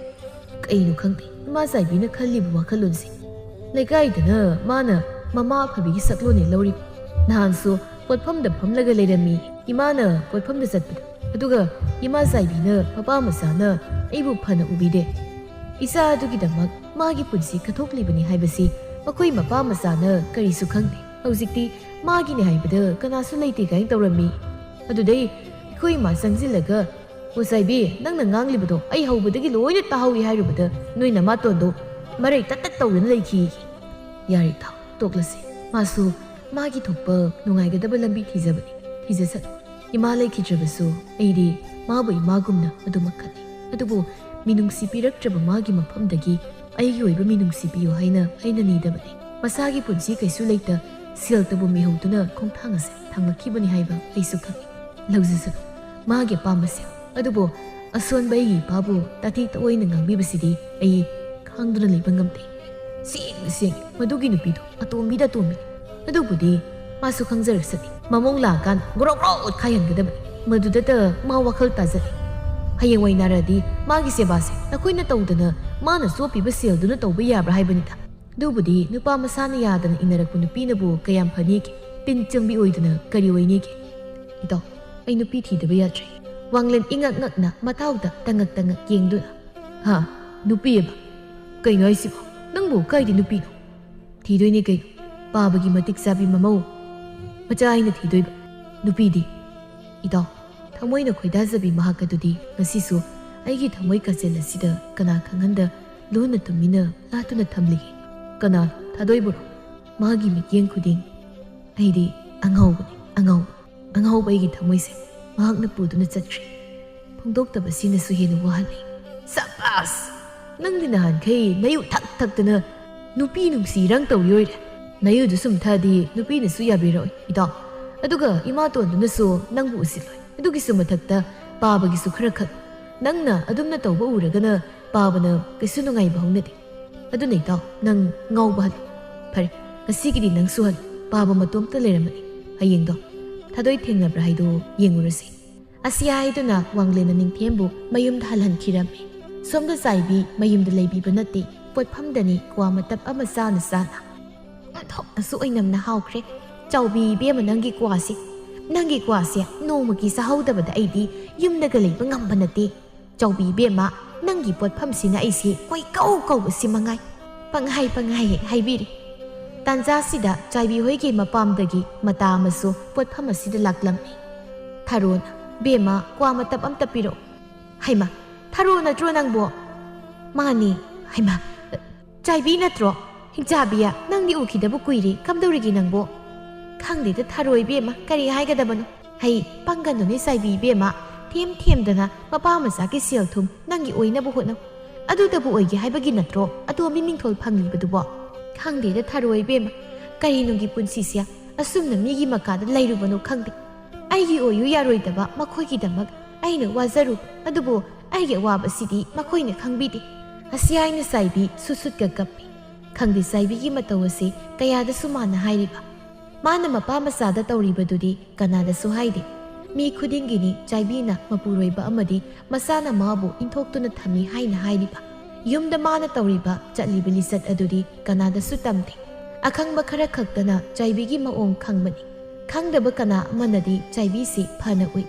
ꯀꯩꯅꯣ ꯈꯪꯗꯦ ꯏꯃꯥ ꯆꯥꯏꯕꯤꯅ ꯈꯜꯂꯤꯕ ꯋꯥꯈꯜꯂꯣꯟꯁꯤ ꯂꯩꯀꯥꯏꯗꯅ ꯃꯥꯅ ꯃꯃꯥ ꯑꯐꯕꯤꯒꯤ ꯁꯛꯂꯣꯟꯅꯦ ꯂꯧꯔꯤꯕ ꯅꯍꯥꯟꯁꯨ ꯄꯣꯠꯐꯝꯗ ꯐꯝꯂꯒ ꯂꯩꯔꯝꯃꯤ ꯏꯃꯥꯅ ꯄꯣꯠꯐꯝꯗ ꯆꯠꯄꯗ ꯑꯗꯨꯒ ꯏꯃꯥ ꯆꯥꯏꯕꯤꯅ ꯃꯄꯥ ꯃꯆꯥꯅ ꯑꯩꯕꯨ ꯐꯅ ꯎꯕꯤꯗꯦ ꯏꯆꯥ ꯑꯗꯨꯒꯤꯗꯃꯛ ꯃꯥꯒꯤ ꯄꯨꯟꯁꯤ ꯀꯠꯊꯣꯛꯂꯤꯕꯅꯤ ꯍꯥꯏꯕꯁꯤ ꯃꯈꯣꯏ ꯃꯄꯥ ꯃꯆꯥꯅ ꯀꯔꯤꯁꯨ ꯈꯪꯗꯦ ꯍꯧꯖꯤꯛꯇꯤ ꯃꯥꯒꯤꯅꯦ ꯍꯥꯏꯕꯗ ꯀꯅꯥꯁꯨ ꯂꯩꯇꯦ ꯀꯥꯏꯅ ꯇꯧꯔꯝꯃꯤ ꯑꯗꯨꯗꯩ ꯑꯩꯈꯣꯏ ꯏꯃꯥ ꯆꯪꯁꯤꯜꯂꯒ ꯑꯣ ꯆꯥꯏꯕꯤ ꯅꯪꯅ ꯉꯥꯡꯂꯤꯕꯗꯣ ꯑꯩ ꯍꯧꯕꯗꯒꯤ ꯂꯣꯏꯅ ꯇꯥꯍꯧꯏ ꯍꯥꯏꯔꯨꯕꯗ ꯅꯣꯏ ꯅꯃꯥꯇꯣꯟꯗꯣ ꯃꯔꯩ ꯇꯠ ꯇꯧꯗꯨꯅ ꯂꯩꯈꯤ ꯌꯥꯔꯦ ꯊꯥꯎ ꯇꯣꯛꯂꯁꯤ ꯃꯥꯁꯨ ꯃꯥꯒꯤ ꯊꯣꯛꯄ ꯅꯨꯡꯉꯥꯏꯒꯗꯕ ꯂꯝꯕꯤ ꯊꯤꯖꯕꯅꯤ ꯊꯤꯖꯁꯠ ꯏꯃꯥ ꯂꯩꯈꯤꯗ꯭ꯔꯕꯁꯨ ꯑꯩꯗꯤ ꯃꯥꯕꯨ ꯏꯃꯥꯒꯨꯝꯅ ꯑꯗꯨꯃꯛ ꯈꯜꯂꯤ ꯑꯗꯨꯕꯨ ꯃꯤꯅꯨꯡꯁꯤ ꯄꯤꯔꯛꯇ꯭ꯔꯕ ꯃꯥꯒꯤ ꯃꯐꯝꯗꯒꯤ ꯑꯩꯒꯤ ꯑꯣꯏꯕ ꯃꯤꯅꯨꯡꯁꯤ ꯄꯤꯌꯨ ꯍꯥꯏꯅ ꯑꯩꯅ ꯅꯤꯗꯕꯅꯤ ꯃꯁꯥꯒꯤ ꯄꯨꯟꯁꯤ ꯀꯩꯁꯨ ꯂꯩꯇ ꯁꯦꯜꯇꯕꯨ ꯃꯤꯍꯧꯗꯨꯅ ꯈꯣꯡꯊꯥꯡ ꯑꯁꯦ ꯊꯥꯡꯂꯛꯈꯤꯕꯅꯤ ꯍꯥꯏꯕ ꯑꯩꯁꯨ ꯈꯪꯏ ꯂꯧꯖꯁꯅꯨ ꯃꯥꯒꯤ ꯑꯄꯥꯝꯕꯁꯦ ꯑꯗꯨꯕꯨ ꯑꯁꯣꯟꯕ ꯑꯩꯒꯤ ꯏꯄꯥꯕꯨ ꯇꯥꯊꯤ ꯇꯑꯣꯏꯅ ꯉꯥꯡꯕꯤꯕꯁꯤꯗꯤ ꯑꯩ ꯈꯥꯡꯗꯨꯅ ꯂꯩꯕ ꯉꯝꯗꯦ ꯁꯦꯡꯉꯤ ꯃꯗꯨꯒꯤ ꯅꯨꯄꯤꯗꯣ ꯑꯇꯣꯝꯕꯤꯅꯤ ꯑꯗꯨꯕꯨꯗꯤ ꯃꯥꯁꯨ ꯈꯪꯖꯔꯛꯁꯅꯤ ꯃꯃꯣꯡ ꯂꯥꯛꯑꯀꯥꯟ ꯒ꯭ꯔꯣ ꯑꯣꯠꯈꯥꯏꯍꯟꯒꯗꯕꯅꯤ ꯃꯗꯨꯗꯇ ꯃꯥ ꯋꯥꯈꯜ ꯇꯥꯖꯅꯤ ꯍꯌꯦꯡꯋꯥꯏ ꯅꯥꯔꯗꯤ ꯃꯥꯒꯤ ꯁꯦꯕꯥꯁꯦ ꯅꯈꯣꯏꯅ ꯇꯧꯗꯅ ꯃꯥꯅ ꯆꯣꯞꯄꯤꯕ ꯁꯦꯜꯗꯨꯅ ꯇꯧꯕ ꯌꯥꯕ꯭ꯔꯥ ꯍꯥꯏꯕꯅꯤꯗ ꯑꯗꯨꯕꯨꯗꯤ ꯅꯨꯄꯥ ꯃꯁꯥꯅ ꯌꯥꯗꯅ ꯏꯟꯅꯔꯛꯄ ꯅꯨꯄꯤꯅꯕꯨ ꯀꯌꯥꯝ ꯐꯅꯤꯒꯦ ꯇꯤꯟ ꯆꯪꯕꯤ ꯑꯣꯏꯗꯅ ꯀꯔꯤ ꯑꯣꯏꯅꯤꯒꯦ ꯏꯇꯥꯎ ꯑꯩ ꯅꯨꯄꯤ ꯊꯤꯗꯕ ꯌꯥꯗ꯭ꯔꯦ ꯋꯥꯡꯂꯦꯟ ꯏꯉꯛ ꯉꯛꯅ ꯃꯇꯥꯎꯗ ꯇꯉꯛ ꯌꯦꯡꯗꯨꯅ ꯍꯥ ꯅꯨꯄꯤꯑꯕ ꯀꯩꯅꯣ ꯍꯥꯏꯁꯤꯕꯣ ꯅꯪꯕꯨ ꯀꯥꯏꯗꯤ ꯅꯨꯄꯤꯅꯣ ꯊꯤꯗꯣꯏꯅꯦ ꯀꯩꯅꯣ ꯄꯥꯕꯒꯤ ꯃꯇꯤꯛ ꯆꯥꯕꯤ ꯃꯃꯧ ꯃꯆꯥ ꯑꯩꯅ ꯊꯤꯗꯣꯏꯕ ꯅꯨꯄꯤꯗꯤ ꯏꯇꯥꯎ ꯊꯃꯣꯏꯅ ꯈꯣꯏꯗꯥꯖꯕꯤ ꯃꯍꯥꯛ ꯑꯗꯨꯗꯤ ꯉꯁꯤꯁꯨ ꯑꯩꯒꯤ ꯊꯃꯣꯏ ꯀꯥꯆꯦꯜ ꯑꯁꯤꯗ ꯀꯅꯥ ꯈꯪꯍꯟꯗ ꯂꯣꯟꯅ ꯇꯨꯃꯤꯟꯅ ꯂꯥꯠꯇꯨꯅ ꯊꯝꯂꯤꯒꯦ ꯀꯅꯥ ꯊꯥꯗꯣꯏꯕꯔꯣ ꯃꯥꯒꯤ ꯃꯤꯠꯌꯦꯡ ꯈꯨꯗꯤꯡ ꯑꯩꯗꯤ ꯑꯉꯥꯎꯕ ꯑꯩꯒꯤ ꯊꯃꯣꯏꯁꯦ ꯃꯍꯥꯛꯅ ꯄꯨꯗꯨꯅ ꯆꯠꯈ꯭ꯔꯦ ꯐꯣꯡꯗꯣꯛꯇꯕꯁꯤꯅꯁꯨ ꯍꯦꯟꯅ ꯋꯥꯍꯜꯂꯤ ꯁꯕꯥꯁ ꯅꯪꯗꯤ ꯅꯍꯥꯟꯈꯩ ꯅꯌꯨ ꯊꯛꯇꯅ ꯅꯨꯄꯤ ꯅꯨꯡꯁꯤ ꯔꯪ ꯇꯧꯔꯤ ꯑꯣꯏꯔꯦ ꯅꯌꯨꯗꯨ ꯁꯨꯝ ꯊꯛꯑꯗꯤ ꯅꯨꯄꯤꯅꯁꯨ ꯌꯥꯕꯤꯔꯛꯑꯣꯏ ꯏꯇꯥꯎ ꯑꯗꯨꯒ ꯏꯃꯥꯇꯣꯟꯗꯨꯅꯁꯨ ꯅꯪꯕꯨ ꯎꯁꯤꯜꯂꯣꯏ ꯑꯗꯨꯒꯤꯁꯨ ꯃꯊꯛꯇ ꯄꯥꯕꯒꯤꯁꯨ ꯈꯔ ꯈꯜꯂꯨ ꯅꯪꯅ ꯑꯗꯨꯝꯅ ꯇꯧꯕ ꯎꯔꯒꯅ ꯄꯥꯕꯅ ꯀꯩꯁꯨ ꯅꯨꯡꯉꯥꯏꯕ ꯍꯧꯅꯗꯦ ꯑꯗꯨꯅ ꯏꯇꯥꯎ ꯅꯪ ꯉꯥꯎꯕ ꯍꯜꯂꯨ ꯐꯔꯦ ꯉꯁꯤꯒꯤꯗꯤ ꯅꯪꯁꯨ ꯍꯜꯂꯨ ꯄꯥꯕ ꯃꯇꯣꯝꯇ ꯂꯩꯔꯝꯃꯅꯤ ꯍꯌꯦꯡꯗꯣ ꯊꯥꯗꯣꯏ ꯊꯦꯡꯅꯕ꯭ꯔꯥ ꯍꯥꯏꯗꯣ ꯌꯦꯡꯉꯨꯔꯁꯤ ꯑꯁꯤ ꯍꯥꯏꯗꯨꯅ ꯋꯥꯡꯂꯦꯟꯅ ꯅꯤꯡꯊꯦꯝꯕꯨ ꯃꯌꯨꯝꯗ ꯍꯜꯍꯟꯈꯤꯔꯝꯃꯤ ꯁꯣꯝꯗ ꯆꯥꯏꯕꯤ ꯃꯌꯨꯝꯗ ꯂꯩꯕꯤꯕ ꯅꯠꯇꯦ ꯄꯣꯠꯐꯝꯗꯅꯤ ꯀ꯭ꯋꯥ ꯃꯇꯞ ꯑꯃ ꯆꯥꯅ ꯑꯣꯟꯊꯣꯛꯅꯁꯨ ꯑꯣꯏꯅꯝꯅ ꯍꯥꯎꯈ꯭ꯔꯦ ꯆꯥꯎꯕꯤ ꯏꯕꯦꯝꯃ ꯅꯪꯒꯤ ꯀ꯭ꯋꯥꯁꯤ ꯅꯪꯒꯤ ꯀ꯭ꯋꯥꯁꯦ ꯅꯣꯡꯃꯒꯤ ꯆꯥꯍꯧꯗꯕꯗ ꯑꯩꯗꯤ ꯌꯨꯝꯗꯒ ꯂꯩꯕ ꯉꯝꯕ ꯅꯠꯇꯦ ꯆꯧꯕꯤ ꯏꯕꯦꯝꯃ ꯅꯪꯒꯤ ꯄꯣꯠꯐꯝꯁꯤꯅ ꯑꯩꯁꯦ ꯀꯣꯏ ꯀꯧꯕꯁꯤ ꯃꯉꯥꯏ ꯄꯪꯍꯥꯏ ꯍꯦꯛ ꯍꯥꯏꯕꯤꯔꯤ ꯇꯥꯟꯖꯥꯁꯤꯗ ꯆꯥꯏꯕꯤ ꯍꯣꯏꯒꯤ ꯃꯄꯥꯝꯗꯒꯤ ꯃꯇꯥ ꯑꯃꯁꯨ ꯄꯣꯠꯐꯝ ꯑꯁꯤꯗ ꯂꯥꯛꯂꯝꯃꯤ ꯊꯥꯔꯣꯅ ꯕꯦꯝꯃ ꯀ꯭ꯋꯥ ꯃꯇꯞ ꯑꯝꯇ ꯄꯤꯔꯛꯎ ꯍꯩꯃ ꯊꯥꯔꯣ ꯅꯠꯇ꯭ꯔꯣ ꯅꯪꯕꯣ ꯃꯥꯅꯤ ꯍꯩꯃ ꯆꯥꯏꯕꯤ ꯅꯠꯇ꯭ꯔꯣ ꯍꯤꯡꯆꯥꯕꯤꯌꯥ ꯅꯪꯗꯤ ꯎꯈꯤꯗꯕ ꯀꯨꯏꯔꯦ ꯀꯝꯗꯧꯔꯤꯒꯦ ꯅꯪꯕꯣ ꯈꯪꯗꯦꯗ ꯊꯥꯔꯣ ꯏꯕꯦꯝꯃ ꯀꯔꯤ ꯍꯥꯏꯒꯗꯕꯅꯣ ꯍꯩ ꯄꯪꯒꯅꯨꯅꯦ ꯆꯥꯏꯕꯤ ꯏꯕꯦꯝꯃ ꯊꯦꯝꯗꯅ ꯃꯄꯥ ꯃꯆꯥꯒꯤ ꯁꯦꯜ ꯊꯨꯝ ꯅꯪꯒꯤ ꯑꯣꯏꯅꯕ ꯍꯣꯠꯅꯧ ꯑꯗꯨꯗꯕꯨ ꯑꯣꯏꯒꯦ ꯍꯥꯏꯕꯒꯤ ꯅꯠꯇ꯭ꯔꯣ ꯑꯇꯣꯝꯕꯤ ꯃꯤꯡꯊꯣꯜ ꯐꯪꯂꯤꯕꯗꯨꯕꯣ ꯈꯪꯗꯦꯗ ꯊꯥꯔꯣ ꯏꯕꯦꯝꯃ ꯀꯔꯤꯅꯨꯡꯒꯤ ꯄꯨꯟꯁꯤꯁꯦ ꯑꯁꯨꯝꯅ ꯃꯤꯒꯤ ꯃꯀꯥꯗ ꯂꯩꯔꯨꯕꯅꯣ ꯈꯪꯗꯦ ꯑꯩꯒꯤ ꯑꯣꯏꯌꯨ ꯌꯥꯔꯣꯏꯗꯕ ꯃꯈꯣꯏꯒꯤꯗꯃꯛ ꯑꯩꯅ ꯋꯥꯖꯔꯨꯕ ꯑꯗꯨꯕꯨ ꯑꯩꯒꯤ ꯑꯋꯥꯕꯁꯤꯗꯤ ꯃꯈꯣꯏꯅ ꯈꯪꯕꯤꯗꯦ ꯑꯁꯤ ꯍꯥꯏꯅ ꯆꯥꯏꯕꯤ ꯁꯨꯠꯀ ꯀꯞꯄꯤ ꯈꯪꯗꯦ ꯆꯥꯏꯕꯤꯒꯤ ꯃꯇꯧ ꯑꯁꯤ ꯀꯌꯥꯗꯁꯨ ꯃꯥꯅ ꯍꯥꯏꯔꯤꯕ ꯃꯥꯅ ꯃꯄꯥ ꯃꯆꯥꯗ ꯇꯧꯔꯤꯕꯗꯨꯗꯤ ꯀꯅꯥꯗꯁꯨ ꯍꯥꯏꯗꯦ ꯃꯤ ꯈꯨꯗꯤꯡꯒꯤꯅꯤ ꯆꯥꯏꯕꯤꯅ ꯃꯄꯨꯔꯣꯏꯕ ꯑꯃꯗꯤ ꯃꯆꯥꯅ ꯃꯥꯕꯨ ꯏꯟꯊꯣꯛꯇꯨꯅ ꯊꯝꯃꯤ ꯍꯥꯏꯅ ꯍꯥꯏꯔꯤꯕ ꯌꯨꯝꯗ ꯃꯥꯅ ꯇꯧꯔꯤꯕ ꯆꯠꯂꯤꯕ ꯂꯤꯆꯠ ꯑꯗꯨꯗꯤ ꯀꯅꯥꯗꯁꯨ ꯇꯝꯗꯦ ꯑꯈꯪꯕ ꯈꯔ ꯈꯛꯇꯅ ꯆꯥꯏꯕꯤꯒꯤ ꯃꯑꯣꯡ ꯈꯪꯕꯅꯤ ꯈꯪꯗꯕ ꯀꯅꯥ ꯑꯃꯅꯗꯤ ꯆꯥꯏꯕꯤꯁꯤ ꯐꯅ ꯎꯏ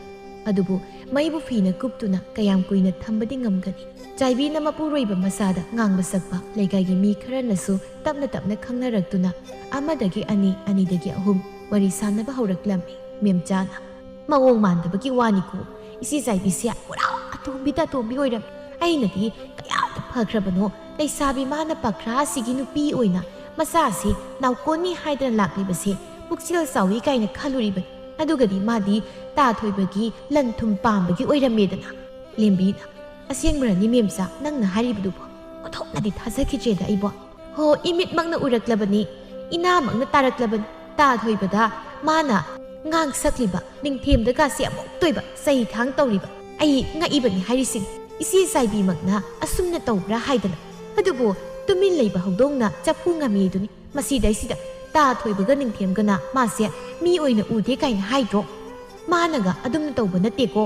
ꯑꯗꯨꯕꯨ ꯃꯩꯕꯨ ꯐꯤꯅ ꯀꯨꯞꯇꯨꯅ ꯀꯌꯥꯝ ꯀꯨꯏꯅ ꯊꯝꯕꯗꯤ ꯉꯝꯒꯅꯤ ꯆꯥꯏꯕꯤꯅ ꯃꯄꯨꯔꯣꯏꯕ ꯃꯆꯥꯗ ꯉꯥꯡꯕ ꯁꯛꯄ ꯂꯩꯀꯥꯏꯒꯤ ꯃꯤ ꯈꯔꯅꯁꯨ ꯇꯞꯅ ꯈꯪꯅꯔꯛꯇꯨꯅ ꯑꯃꯗꯒꯤ ꯑꯅꯤ ꯑꯅꯤꯗꯒꯤ ꯑꯍꯨꯝ ꯋꯥꯔꯤ ꯁꯥꯟꯅꯕ ꯍꯧꯔꯛꯂꯝꯃꯤ ꯃꯦꯝꯆꯥꯅ ꯃꯑꯣꯡ ꯃꯥꯟꯗꯕꯒꯤ ꯋꯥꯅꯤꯀꯣ ꯏꯆꯦ ꯆꯥꯏꯕꯤꯁꯦ ꯄꯨꯔꯥ ꯑꯇꯣꯝꯕꯤꯗ ꯑꯇꯣꯝꯕꯤ ꯑꯣꯏꯔꯝꯃꯤ ꯑꯩꯅꯗꯤ ꯀꯌꯥꯗ ꯐꯈ꯭ꯔꯕꯅꯣ ꯂꯩꯁꯥꯕꯤ ꯃꯥꯅ ꯄꯥꯈ꯭ꯔꯥ ꯑꯁꯤꯒꯤ ꯅꯨꯄꯤ ꯑꯣꯏꯅ ꯃꯆꯥꯁꯤ ꯅꯥꯎꯀꯣꯟꯅꯤ ꯍꯥꯏꯗꯅ ꯂꯥꯛꯂꯤꯕꯁꯦ ꯄꯨꯛꯆꯦꯜ ꯆꯥꯎꯏ ꯀꯥꯏꯅ ꯈꯜꯂꯨꯔꯤꯕꯅꯤ ꯑꯗꯨꯒꯗꯤ ꯃꯥꯗꯤ ꯇꯥꯊꯣꯏꯕꯒꯤ ꯂꯟ ꯊꯨꯝ ꯄꯥꯝꯕꯒꯤ ꯑꯣꯏꯔꯝꯃꯦꯗꯅ ꯂꯦꯝꯕꯤꯅ ꯑꯁꯦꯡꯕꯔꯅꯤ ꯃꯦꯝꯆꯥ ꯅꯪꯅ ꯍꯥꯏꯔꯤꯕꯗꯨꯕꯣ ꯑꯣꯟꯊꯣꯛꯅꯗꯤ ꯊꯥꯖꯈꯤꯗ꯭ꯔꯦꯗ ꯑꯩꯕꯣ ꯍꯣ ꯏꯃꯤꯠꯃꯛꯅ ꯎꯔꯛꯂꯕꯅꯤ ꯏꯅꯥꯃꯛꯅ ꯇꯥꯔꯛꯂꯕꯅꯤ ꯇꯥꯊꯣꯏꯕꯗ ꯃꯥꯅ ꯉꯥꯡ ꯁꯛꯂꯤꯕ ꯅꯤꯡꯊꯦꯝꯗꯒꯁꯤ ꯑꯃꯨꯛ ꯇꯣꯏꯕ ꯆꯍꯤ ꯊꯥꯡ ꯇꯧꯔꯤꯕ ꯑꯩ ꯉꯛꯏꯕꯅꯤ ꯍꯥꯏꯔꯤꯁꯤꯅꯤ ꯏꯆꯦ ꯆꯥꯏꯕꯤꯃꯛꯅ ꯑꯁꯨꯝꯅ ꯇꯧꯕ꯭ꯔꯥ ꯍꯥꯏꯗꯅ ꯑꯗꯨꯕꯨ ꯇꯨꯃꯤꯟ ꯂꯩꯕ ꯍꯧꯗꯣꯡꯅ ꯆꯐꯨ ꯉꯝꯃꯤꯗꯨꯅꯤ ꯃꯁꯤꯗꯩꯁꯤꯗ ꯇꯥꯊꯣꯏꯕꯒ ꯅꯤꯡꯊꯦꯝꯒꯅ ꯃꯥꯁꯦ ꯃꯤ ꯑꯣꯏꯅ ꯎꯗꯦ ꯀꯥꯏꯅ ꯍꯥꯏꯗ꯭ꯔꯣ ꯃꯥꯅꯒ ꯑꯗꯨꯝꯅ ꯇꯧꯕ ꯅꯠꯇꯦꯀꯣ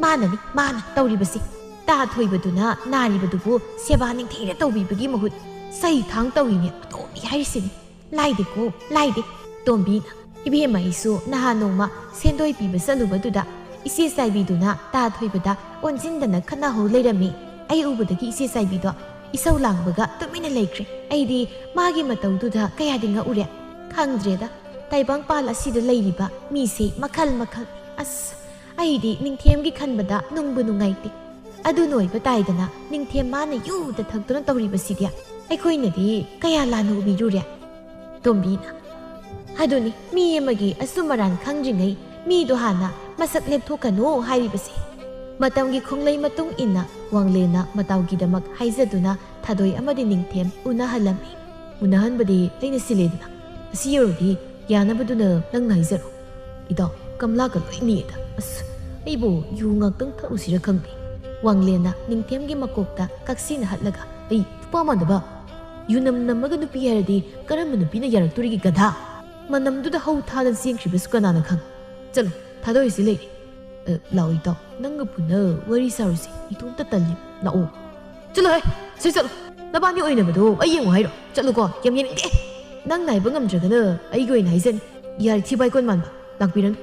ꯃꯥꯅꯅꯤ ꯃꯥꯅ ꯇꯧꯔꯤꯕꯁꯤ ꯇꯥꯊꯣꯏꯕꯗꯨꯅ ꯅꯥꯔꯤꯕꯗꯨꯕꯨ ꯁꯦꯕꯥ ꯅꯤꯡꯊꯤꯅ ꯇꯧꯕꯤꯕꯒꯤ ꯃꯍꯨꯠ ꯆꯩ ꯊꯥꯡ ꯇꯧꯔꯤꯅꯦ ꯑꯇꯣꯝꯕꯤ ꯍꯥꯏꯔꯤꯁꯤꯅꯤ ꯂꯥꯏꯗꯦꯀꯣ ꯂꯥꯏꯗꯦ ꯇꯣꯝꯕꯤꯅ ꯏꯕꯦꯝꯃ ꯑꯩꯁꯨ ꯅꯍꯥꯟ ꯅꯣꯡꯃ ꯁꯦꯟꯗꯣꯏ ꯄꯤꯕ ꯆꯠꯂꯨꯕꯗꯨꯗ ꯏꯆꯦ ꯆꯥꯏꯕꯤꯗꯨꯅ ꯇꯥꯊꯣꯏꯕꯗ ꯑꯣꯟꯁꯤꯟꯗꯅ ꯈꯠꯅꯍꯧ ꯂꯩꯔꯝꯃꯤ ꯑꯩ ꯎꯕꯗꯒꯤ ꯏꯆꯦ ꯆꯥꯏꯕꯤꯗꯣ ꯏꯁꯧ ꯂꯥꯡꯕꯒ ꯇꯨꯃꯤꯟꯅ ꯂꯩꯈ꯭ꯔꯦ ꯑꯩꯗꯤ ꯃꯥꯒꯤ ꯃꯇꯧꯗꯨꯗ ꯀꯌꯥꯗꯤ ꯉꯛꯎꯔꯦ ꯈꯪꯗ꯭ꯔꯦꯗ ꯇꯥꯏꯕꯪꯄꯥꯜ ꯑꯁꯤꯗ ꯂꯩꯔꯤꯕ ꯃꯤꯁꯦ ꯃꯈꯜ ꯑꯁ ꯑꯩꯗꯤ ꯅꯤꯡꯊꯦꯝꯒꯤ ꯈꯟꯕꯗ ꯅꯨꯡꯕꯨ ꯅꯨꯡꯉꯥꯏꯇꯦ ꯑꯗꯨ ꯅꯣꯏꯕ ꯇꯥꯏꯗꯅ ꯅꯤꯡꯊꯦꯝ ꯃꯥꯅ ꯌꯨꯗ ꯊꯛꯇꯨꯅ ꯇꯧꯔꯤꯕꯁꯤꯗꯤ ꯑꯩꯈꯣꯏꯅꯗꯤ ꯀꯌꯥ ꯂꯥꯟꯅ ꯎꯕꯤꯔꯨꯔꯦ ꯇꯣꯝꯕꯤꯅ ꯑꯗꯨꯅꯤ ꯃꯤ ꯑꯃꯒꯤ ꯑꯆꯨꯝ ꯑꯔꯥꯟ ꯈꯪꯗ꯭ꯔꯤꯉꯩ ꯃꯤꯗꯣ ꯍꯥꯟꯅ ꯃꯁꯛ ꯂꯦꯞꯊꯣꯛꯀꯅꯨ ꯍꯥꯏꯔꯤꯕꯁꯦ ꯃꯇꯝꯒꯤ ꯈꯣꯡꯂꯩ ꯃꯇꯨꯡ ꯏꯟꯅ ꯋꯥꯡꯂꯦꯟꯅ ꯃꯇꯥꯎꯒꯤꯗꯃꯛ ꯍꯥꯏꯖꯗꯨꯅ ꯊꯥꯗꯣꯏ ꯑꯃꯗꯤ ꯅꯤꯡꯊꯦꯝ ꯎꯅꯍꯜꯂꯝꯃꯤ ꯎꯅꯍꯟꯕꯗꯤ ꯑꯩꯅ ꯁꯤꯜꯂꯦꯗꯅ ꯑꯁꯤ ꯌꯧꯔꯗꯤ ꯌꯥꯅꯕꯗꯨꯅ ꯅꯪꯅ ꯍꯥꯏꯖꯔꯣ ꯏꯇꯥꯎ ꯀꯝꯂꯥꯒ ꯂꯣꯏ ꯅꯤꯌꯦꯗ ꯑꯁ ꯑꯩꯕꯨ ꯌꯨ ꯉꯥꯛꯇꯪ ꯊꯛꯎꯁꯤꯔ ꯈꯪꯗꯦ ꯋꯥꯡꯂꯦꯟꯅ ꯅꯤꯡꯊꯦꯝꯒꯤ ꯃꯀꯣꯛꯇ ꯀꯛꯁꯤꯅ ꯍꯠꯂꯒ ꯑꯩ ꯅꯨꯄꯥ ꯃꯥꯟꯗꯕ ꯌꯨꯅꯝ ꯅꯝꯃꯒ ꯅꯨꯄꯤ ꯍꯥꯏꯔꯗꯤ ꯀꯔꯝꯕ ꯅꯨꯄꯤꯅ ꯌꯥꯔꯛꯇꯣꯔꯤꯒꯦ ꯒꯙꯥ ꯃꯅꯝꯗꯨꯗ ꯍꯧ ꯊꯥꯗꯅ ꯆꯦꯟꯈ꯭ꯔꯤꯕꯁꯨ ꯀꯅꯥꯅ ꯈꯪ ꯆꯠꯂꯣ ꯊꯥꯗꯣꯏꯁꯤ ꯂꯩꯔꯦ ꯂꯥꯛꯑꯣ ꯏꯇꯥꯎ ꯅꯪꯒ ꯄꯨꯟꯅ ꯋꯥꯔꯤ ꯁꯥꯔꯨꯁꯤ ꯏꯇꯣꯝꯇ ꯇꯜꯂꯤ ꯂꯥꯛꯑꯣ ꯆꯠꯂꯣ ꯍꯦ ꯁꯤ ꯆꯠꯂꯣ ꯅꯕꯥꯅꯤ ꯑꯣꯏꯅꯕꯗꯣ ꯑꯩ ꯌꯦꯡꯉꯨ ꯍꯥꯏꯔꯣ ꯆꯠꯂꯣꯀꯣ ꯌꯥꯝ ꯌꯦꯡꯅꯤꯡꯗꯦ ꯅꯪꯅ ꯍꯥꯏꯕ ꯉꯝꯗ꯭ꯔꯒꯅ ꯑꯩꯒꯤ ꯑꯣꯏꯅ ꯍꯥꯏꯖꯅꯤ ꯌꯥꯔꯤ ꯊꯤꯕꯥꯏꯀꯣꯟ ꯃꯥꯟꯕ ꯂꯥꯛꯄꯤꯔꯅꯨ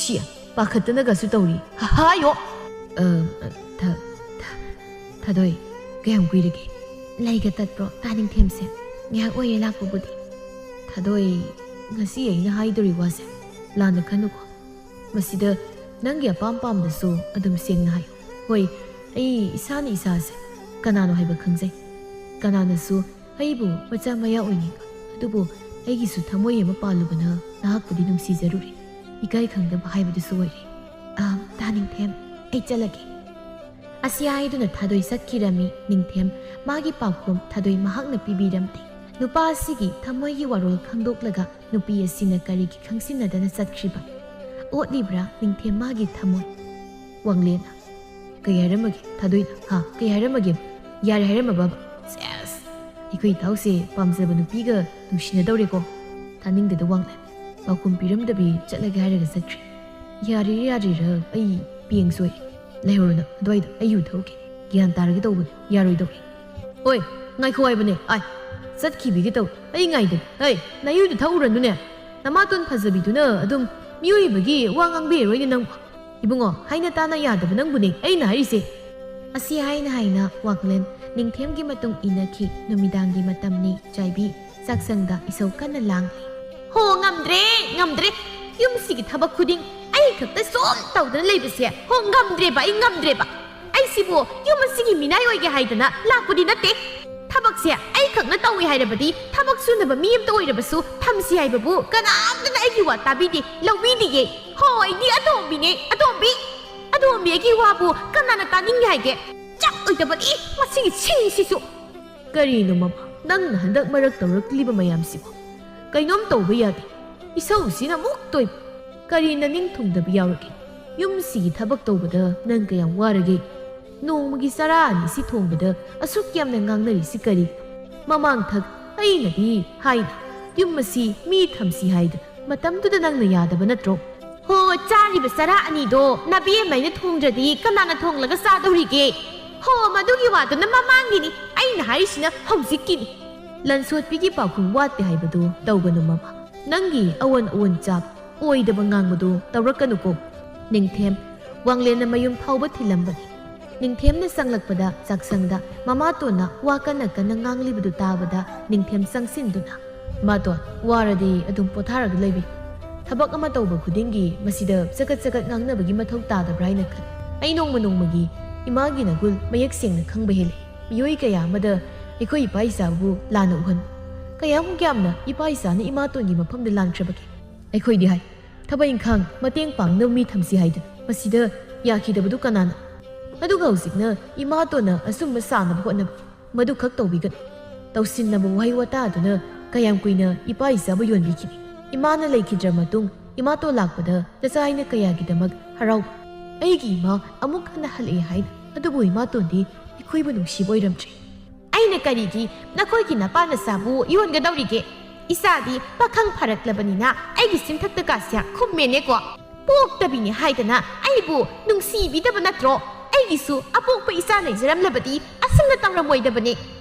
ꯁꯤꯌꯥ ꯄꯥꯈꯠꯇꯅꯒꯁꯨ ꯇꯧꯔꯤ ꯍꯥꯏꯌꯣ ꯊꯥꯗꯣꯏ ꯀꯌꯥꯝ ꯀꯨꯏꯔꯒꯦ ꯂꯩꯒ ꯇꯠꯄ꯭ꯔꯣ ꯇꯥꯅꯤꯡꯊꯦꯝꯁꯦ ꯉꯥꯏꯍꯥꯛ ꯑꯣꯏꯔꯦ ꯂꯥꯛꯄꯕꯨꯗꯤ ꯊꯥꯗꯣꯏ ꯉꯁꯤ ꯑꯩꯅ ꯍꯥꯏꯗꯣꯔꯤ ꯋꯥꯁꯦ ꯂꯥꯟꯅ ꯈꯟꯅꯨꯀꯣ ꯃꯁꯤꯗ ꯅꯪꯒꯤ ꯑꯄꯥꯝ ꯄꯥꯝꯗꯁꯨ ꯑꯗꯨꯝ ꯁꯦꯡꯅ ꯍꯥꯏꯌꯨ ꯍꯣꯏ ꯑꯩ ꯏꯁꯥꯅ ꯏꯁꯥꯁꯦ ꯀꯅꯥꯅꯣ ꯍꯥꯏꯕ ꯈꯪꯖꯩ ꯀꯅꯥꯅꯁꯨ ꯑꯩꯕꯨ ꯃꯆꯥ ꯃꯌꯥ ꯑꯣꯏꯅꯤꯡꯕ ꯑꯗꯨꯕꯨ ꯑꯩꯒꯤꯁꯨ ꯊꯃꯣꯏ ꯑꯃ ꯄꯥꯜꯂꯨꯕꯅ ꯅꯍꯥꯛꯄꯨꯗꯤ ꯅꯨꯡꯁꯤꯖꯔꯨꯔꯦ ꯏꯀꯥꯏ ꯈꯪꯗꯕ ꯍꯥꯏꯕꯗꯨꯁꯨ ꯑꯣꯏꯔꯦ ꯇꯥꯅꯤꯡꯊꯦꯝ ꯑꯩ ꯆꯠꯂꯒꯦ ꯑꯁꯤ ꯍꯥꯏꯗꯨꯅ ꯊꯥꯗꯣꯏ ꯆꯠꯈꯤꯔꯝꯃꯤ ꯅꯤꯡꯊꯦꯝ ꯃꯥꯒꯤ ꯄꯥꯎꯈꯨꯝ ꯊꯥꯗꯣꯏ ꯃꯍꯥꯛꯅ ꯄꯤꯕꯤꯔꯝꯗꯦ ꯅꯨꯄꯥ ꯑꯁꯤꯒꯤ ꯊꯃꯣꯏꯒꯤ ꯋꯥꯔꯣꯜ ꯈꯪꯗꯣꯛꯂꯒ ꯅꯨꯄꯤ ꯑꯁꯤꯅ ꯀꯔꯤꯒꯤ ꯈꯪꯁꯤꯟꯅꯗꯅ ꯆꯠꯈ꯭ꯔꯤꯕ ꯑꯣꯠꯂꯤꯕ꯭ꯔꯥ ꯅꯤꯡꯊꯦꯝ ꯃꯥꯒꯤ ꯊꯃꯣꯏ ꯋꯥꯡꯂꯦꯟꯅ ꯀꯩ ꯍꯥꯏꯔꯝꯃꯒꯦ ꯊꯥꯗꯣꯏꯅ ꯀꯩ ꯍꯥꯏꯔꯝꯃꯒꯦ ꯌꯥꯔꯦ ꯍꯥꯏꯔꯝꯃꯕ ꯁꯦꯁ ꯑꯩꯈꯣꯏ ꯏꯇꯥꯎꯁꯦ ꯄꯥꯝꯖꯕ ꯅꯨꯄꯤꯒ ꯅꯨꯡꯁꯤꯅꯗꯧꯔꯦꯀꯣ ꯊꯥꯅꯤꯡꯗꯦꯗ ꯋꯥꯡꯂꯦꯟ ꯄꯥꯎꯈꯨꯝ ꯄꯤꯔꯝꯗꯕꯤ ꯆꯠꯂꯒꯦ ꯍꯥꯏꯔꯒ ꯆꯠꯈ꯭ꯔꯤ ꯌꯥꯔꯤꯔ ꯑꯩ ꯄꯦꯡ ꯁꯣꯏ ꯂꯩꯍꯧꯔꯅ ꯑꯗꯨꯋꯥꯏꯗ ꯑꯩ ꯌꯨ ꯊꯛꯎꯒꯦ ꯒ꯭ꯌꯥꯟ ꯇꯥꯔꯒꯦ ꯇꯧꯕꯅꯤ ꯌꯥꯔꯣꯏꯗꯧꯔꯤ ꯍꯣꯏ ꯉꯥꯏꯈꯣ ꯍꯥꯏꯕꯅꯦ ꯆꯠꯈꯤꯕꯤꯒꯦ ꯇꯧ ꯑꯩ ꯉꯥꯏꯗꯦ ꯍꯩ ꯅꯌꯨꯗ ꯊꯛꯎꯔꯅꯨꯅꯦ ꯅꯃꯥꯇꯣꯟ ꯐꯖꯕꯤꯗꯨꯅ ꯑꯗꯨꯝ ꯃꯤꯑꯣꯏꯕꯒꯤ ꯋꯥ ꯉꯥꯡꯕꯤꯔꯣꯏꯅꯦ ꯅꯪꯕꯨ ꯏꯕꯨꯡꯉꯣ ꯍꯥꯏꯅ ꯇꯥꯅ ꯌꯥꯗꯕ ꯅꯪꯕꯨꯅꯦ ꯑꯩꯅ ꯍꯥꯏꯔꯤꯁꯦ ꯑꯁꯤ ꯍꯥꯏꯅ ꯋꯥꯡꯂꯦꯟ ꯅꯤꯡꯊꯦꯝꯒꯤ ꯃꯇꯨꯡ ꯏꯟꯅꯈꯤ ꯅꯨꯃꯤꯗꯥꯡꯒꯤ ꯃꯇꯝꯅꯤ ꯆꯥꯏꯕꯤ ꯆꯥꯛꯁꯪꯗ ꯏꯁꯧ ꯀꯟꯅ ꯂꯥꯡꯂꯤ ꯍꯣ ꯉꯝꯗ꯭ꯔꯦ ꯌꯨꯝꯁꯤꯒꯤ ꯊꯕꯛ ꯈꯨꯗꯤꯡ ꯑꯩ ꯈꯛꯇ ꯁꯨꯝ ꯇꯧꯗꯨꯅ ꯂꯩꯕꯁꯦ ꯍꯣ ꯉꯝꯗ꯭ꯔꯦꯕ ꯑꯩꯁꯤꯕꯨ ꯌꯨꯝ ꯑꯁꯤꯒꯤ ꯃꯤꯅꯥꯏ ꯑꯣꯏꯒꯦ ꯍꯥꯏꯗꯅ ꯂꯥꯛꯄꯗꯤ ꯅꯠꯇꯦ ꯊꯕꯛꯁꯦ ꯑꯩ ꯈꯛꯅ ꯇꯧꯏ ꯍꯥꯏꯔꯕꯗꯤ ꯊꯕꯛ ꯁꯨꯅꯕ ꯃꯤ ꯑꯃꯇ ꯑꯣꯏꯔꯕꯁꯨ ꯊꯝꯁꯤ ꯍꯥꯏꯕꯕꯨ ꯀꯅꯥꯝꯇꯅ ꯑꯩꯒꯤ ꯋꯥ ꯇꯥꯕꯤꯗꯦ ꯂꯧꯕꯤꯗꯤꯌꯦ ꯍꯣ ꯑꯩꯗꯤ ꯑꯇꯣꯝꯕꯤꯅꯦ ꯑꯇꯣꯝꯕꯤꯒꯤ ꯋꯥꯕꯨ ꯀꯅꯥꯅ ꯇꯥꯅꯤꯡꯒꯦ ꯍꯥꯏꯒꯦ ꯆꯞ ꯑꯣꯏꯗꯕꯅꯤ ꯃꯁꯤꯒꯤ ꯁꯤꯡꯁꯤꯁꯨ ꯀꯔꯤꯅꯣ ꯃꯃꯥ ꯅꯪꯅ ꯍꯟꯗꯛ ꯃꯔꯛ ꯇꯧꯔꯛꯂꯤꯕ ꯃꯌꯥꯝꯁꯤꯕꯨ ꯀꯩꯅꯣꯝ ꯇꯧꯕ ꯌꯥꯗꯦ ꯏꯁꯧꯁꯤꯅ ꯑꯃꯨꯛ ꯇꯣꯏꯕ ꯀꯔꯤꯅ ꯅꯤꯡꯊꯨꯡꯗꯕ ꯌꯥꯎꯔꯒꯦ ꯌꯨꯝꯁꯤꯒꯤ ꯊꯕꯛ ꯇꯧꯕꯗ ꯅꯪ ꯀꯌꯥꯝ ꯋꯥꯔꯒꯦ ꯅꯣꯡꯃꯒꯤ ꯆꯔꯥ ꯑꯅꯤꯁꯤ ꯊꯣꯡꯕꯗ ꯑꯁꯨꯛ ꯌꯥꯝꯅ ꯉꯥꯡꯅꯔꯤꯁꯤ ꯀꯔꯤ ꯃꯃꯥꯡꯊꯛ ꯑꯩꯅꯗꯤ ꯍꯥꯏꯅ ꯌꯨꯝ ꯑꯁꯤ ꯃꯤ ꯊꯝꯁꯤ ꯍꯥꯏꯗꯅ ꯃꯇꯝꯗꯨꯗ ꯅꯪꯅ ꯌꯥꯗꯕ ꯅꯠꯇ꯭ꯔꯣ ꯍꯣ ꯆꯥꯔꯤꯕ ꯆꯔꯥ ꯑꯅꯤꯗꯣ ꯅꯕꯦꯝꯃꯩꯅ ꯊꯣꯡꯗ꯭ꯔꯗꯤ ꯀꯅꯥꯅ ꯊꯣꯡꯂꯒ ꯆꯥꯗꯧꯔꯤꯒꯦ ꯍꯣ ꯃꯗꯨꯒꯤ ꯋꯥꯗꯨꯅ ꯃꯃꯥꯡꯒꯤꯅꯤ ꯑꯩꯅ ꯍꯥꯏꯔꯤꯁꯤꯅ ꯍꯧꯖꯤꯛꯀꯤꯅꯤ ꯂꯟꯁꯣꯠꯄꯤꯒꯤ ꯄꯥꯎꯈꯨꯝ ꯋꯥꯠꯇꯦ ꯍꯥꯏꯕꯗꯨ ꯇꯧꯒꯅꯨ ꯃꯃꯥ ꯅꯪꯒꯤ ꯑꯑꯣꯟ ꯆꯥꯛ ꯑꯣꯏꯗꯕ ꯉꯥꯡꯕꯗꯨ ꯇꯧꯔꯛꯀꯅꯨꯀꯣ ꯅꯤꯡꯊꯦꯝ ꯋꯥꯡꯂꯦꯟꯅ ꯃꯌꯨꯝ ꯐꯥꯎꯕ ꯊꯤꯜꯂꯝꯕꯅꯤ ꯅꯤꯡꯊꯦꯝꯅ ꯆꯪꯂꯛꯄꯗ ꯆꯥꯛꯁꯪꯗ ꯃꯃꯥꯇꯣꯟꯅ ꯋꯥ ꯀꯟꯅ ꯉꯥꯡꯂꯤꯕꯗꯨ ꯇꯥꯕꯗ ꯅꯤꯡꯊꯦꯝ ꯆꯪꯁꯤꯟꯗꯨꯅ ꯃꯥꯇꯣꯟ ꯋꯥꯔꯗꯤ ꯑꯗꯨꯝ ꯄꯣꯊꯥꯔꯒ ꯂꯩꯕꯤ ꯊꯕꯛ ꯑꯃ ꯇꯧꯕ ꯈꯨꯗꯤꯡꯒꯤ ꯃꯁꯤꯗ ꯆꯒꯠ ꯉꯥꯡꯅꯕꯒꯤ ꯃꯊꯧ ꯇꯥꯗꯕ꯭ꯔꯥ ꯍꯥꯏꯅ ꯈꯜꯂꯤ ꯑꯩ ꯅꯣꯡꯃꯒꯤ ꯏꯃꯥꯒꯤ ꯅꯒꯨꯜ ꯃꯌꯦꯛ ꯁꯦꯡꯅ ꯈꯪꯕ ꯍꯦꯜꯂꯤ ꯃꯤꯑꯣꯏ ꯀꯌꯥ ꯑꯃꯗ ꯑꯩꯈꯣꯏ ꯏꯄꯥ ꯏꯆꯥꯕꯨ ꯂꯥꯟꯅ ꯎꯍꯟꯕ ꯀꯌꯥꯃꯨꯛ ꯌꯥꯝꯅ ꯏꯄꯥ ꯏꯆꯥꯅ ꯏꯃꯥꯇꯣꯟꯒꯤ ꯃꯐꯝꯗ ꯂꯥꯟꯈ꯭ꯔꯕꯒꯦ ꯑꯩꯈꯣꯏꯗꯤ ꯍꯥꯏ ꯊꯕꯛ ꯏꯪꯈꯥꯡ ꯃꯇꯦꯡ ꯄꯥꯡꯅꯕ ꯃꯤ ꯊꯝꯁꯤ ꯍꯥꯏꯗꯅ ꯃꯁꯤꯗ ꯌꯥꯈꯤꯗꯕꯗꯨ ꯀꯅꯥꯅ ꯑꯗꯨꯒ ꯍꯧꯖꯤꯛꯅ ꯏꯃꯥꯇꯣꯟꯅ ꯑꯁꯨꯝꯕ ꯁꯥꯅꯕ ꯍꯣꯠꯅꯕ ꯃꯗꯨꯈꯛ ꯇꯧꯕꯤꯒꯅꯨ ꯇꯧꯁꯤꯟꯅꯕ ꯋꯥꯍꯩ ꯋꯥꯇꯥꯗꯨꯅ ꯀꯌꯥꯝ ꯀꯨꯏꯅ ꯏꯄꯥ ꯏꯆꯥꯕꯨ ꯌꯣꯟꯕꯤꯈꯤꯅꯤ ꯏꯃꯥꯅ ꯂꯩꯈꯤꯗ꯭ꯔ ꯃꯇꯨꯡ ꯏꯃꯥꯇꯣꯟ ꯂꯥꯛꯄꯗ ꯅꯆꯥ ꯑꯩꯅ ꯀꯌꯥꯒꯤꯗꯃꯛ ꯍꯔꯥꯎꯕ ꯑꯩꯒꯤ ꯏꯃꯥ ꯑꯃꯨꯛ ꯍꯟꯅ ꯍꯜꯂꯛꯑꯦ ꯍꯥꯏꯅ ꯑꯗꯨꯕꯨ ꯏꯃꯥꯇꯣꯟꯗꯤ ꯑꯩꯈꯣꯏꯕꯨ ꯅꯨꯡꯁꯤꯕ ꯑꯣꯏꯔꯝꯗ꯭ꯔꯦ ꯑꯩꯅ ꯀꯔꯤꯒꯤ ꯅꯈꯣꯏꯒꯤ ꯅꯄꯥ ꯅꯆꯥꯕꯨ ꯌꯣꯟꯒꯗꯧꯔꯤꯒꯦ ꯏꯆꯥꯗꯤ ꯄꯥꯈꯪ ꯐꯔꯛꯂꯕꯅꯤꯅ ꯑꯩꯒꯤ ꯆꯤꯟꯊꯛꯇ ꯀꯥꯁꯦ ꯈꯨꯝꯃꯦꯅꯦꯀꯣ ꯄꯣꯛꯇꯕꯤꯅꯤ ꯍꯥꯏꯗꯅ ꯑꯩꯕꯨ ꯅꯨꯡꯁꯤꯕꯤꯗꯕ ꯅꯠꯇ꯭ꯔꯣ ꯑꯩꯒꯤꯁꯨ ꯑꯄꯣꯛꯄ ꯏꯆꯥ ꯂꯩꯖꯔꯝꯂꯕꯗꯤ ꯑꯁꯨꯝꯅ ꯇꯧꯔꯝꯃꯣꯏꯗꯕꯅꯤ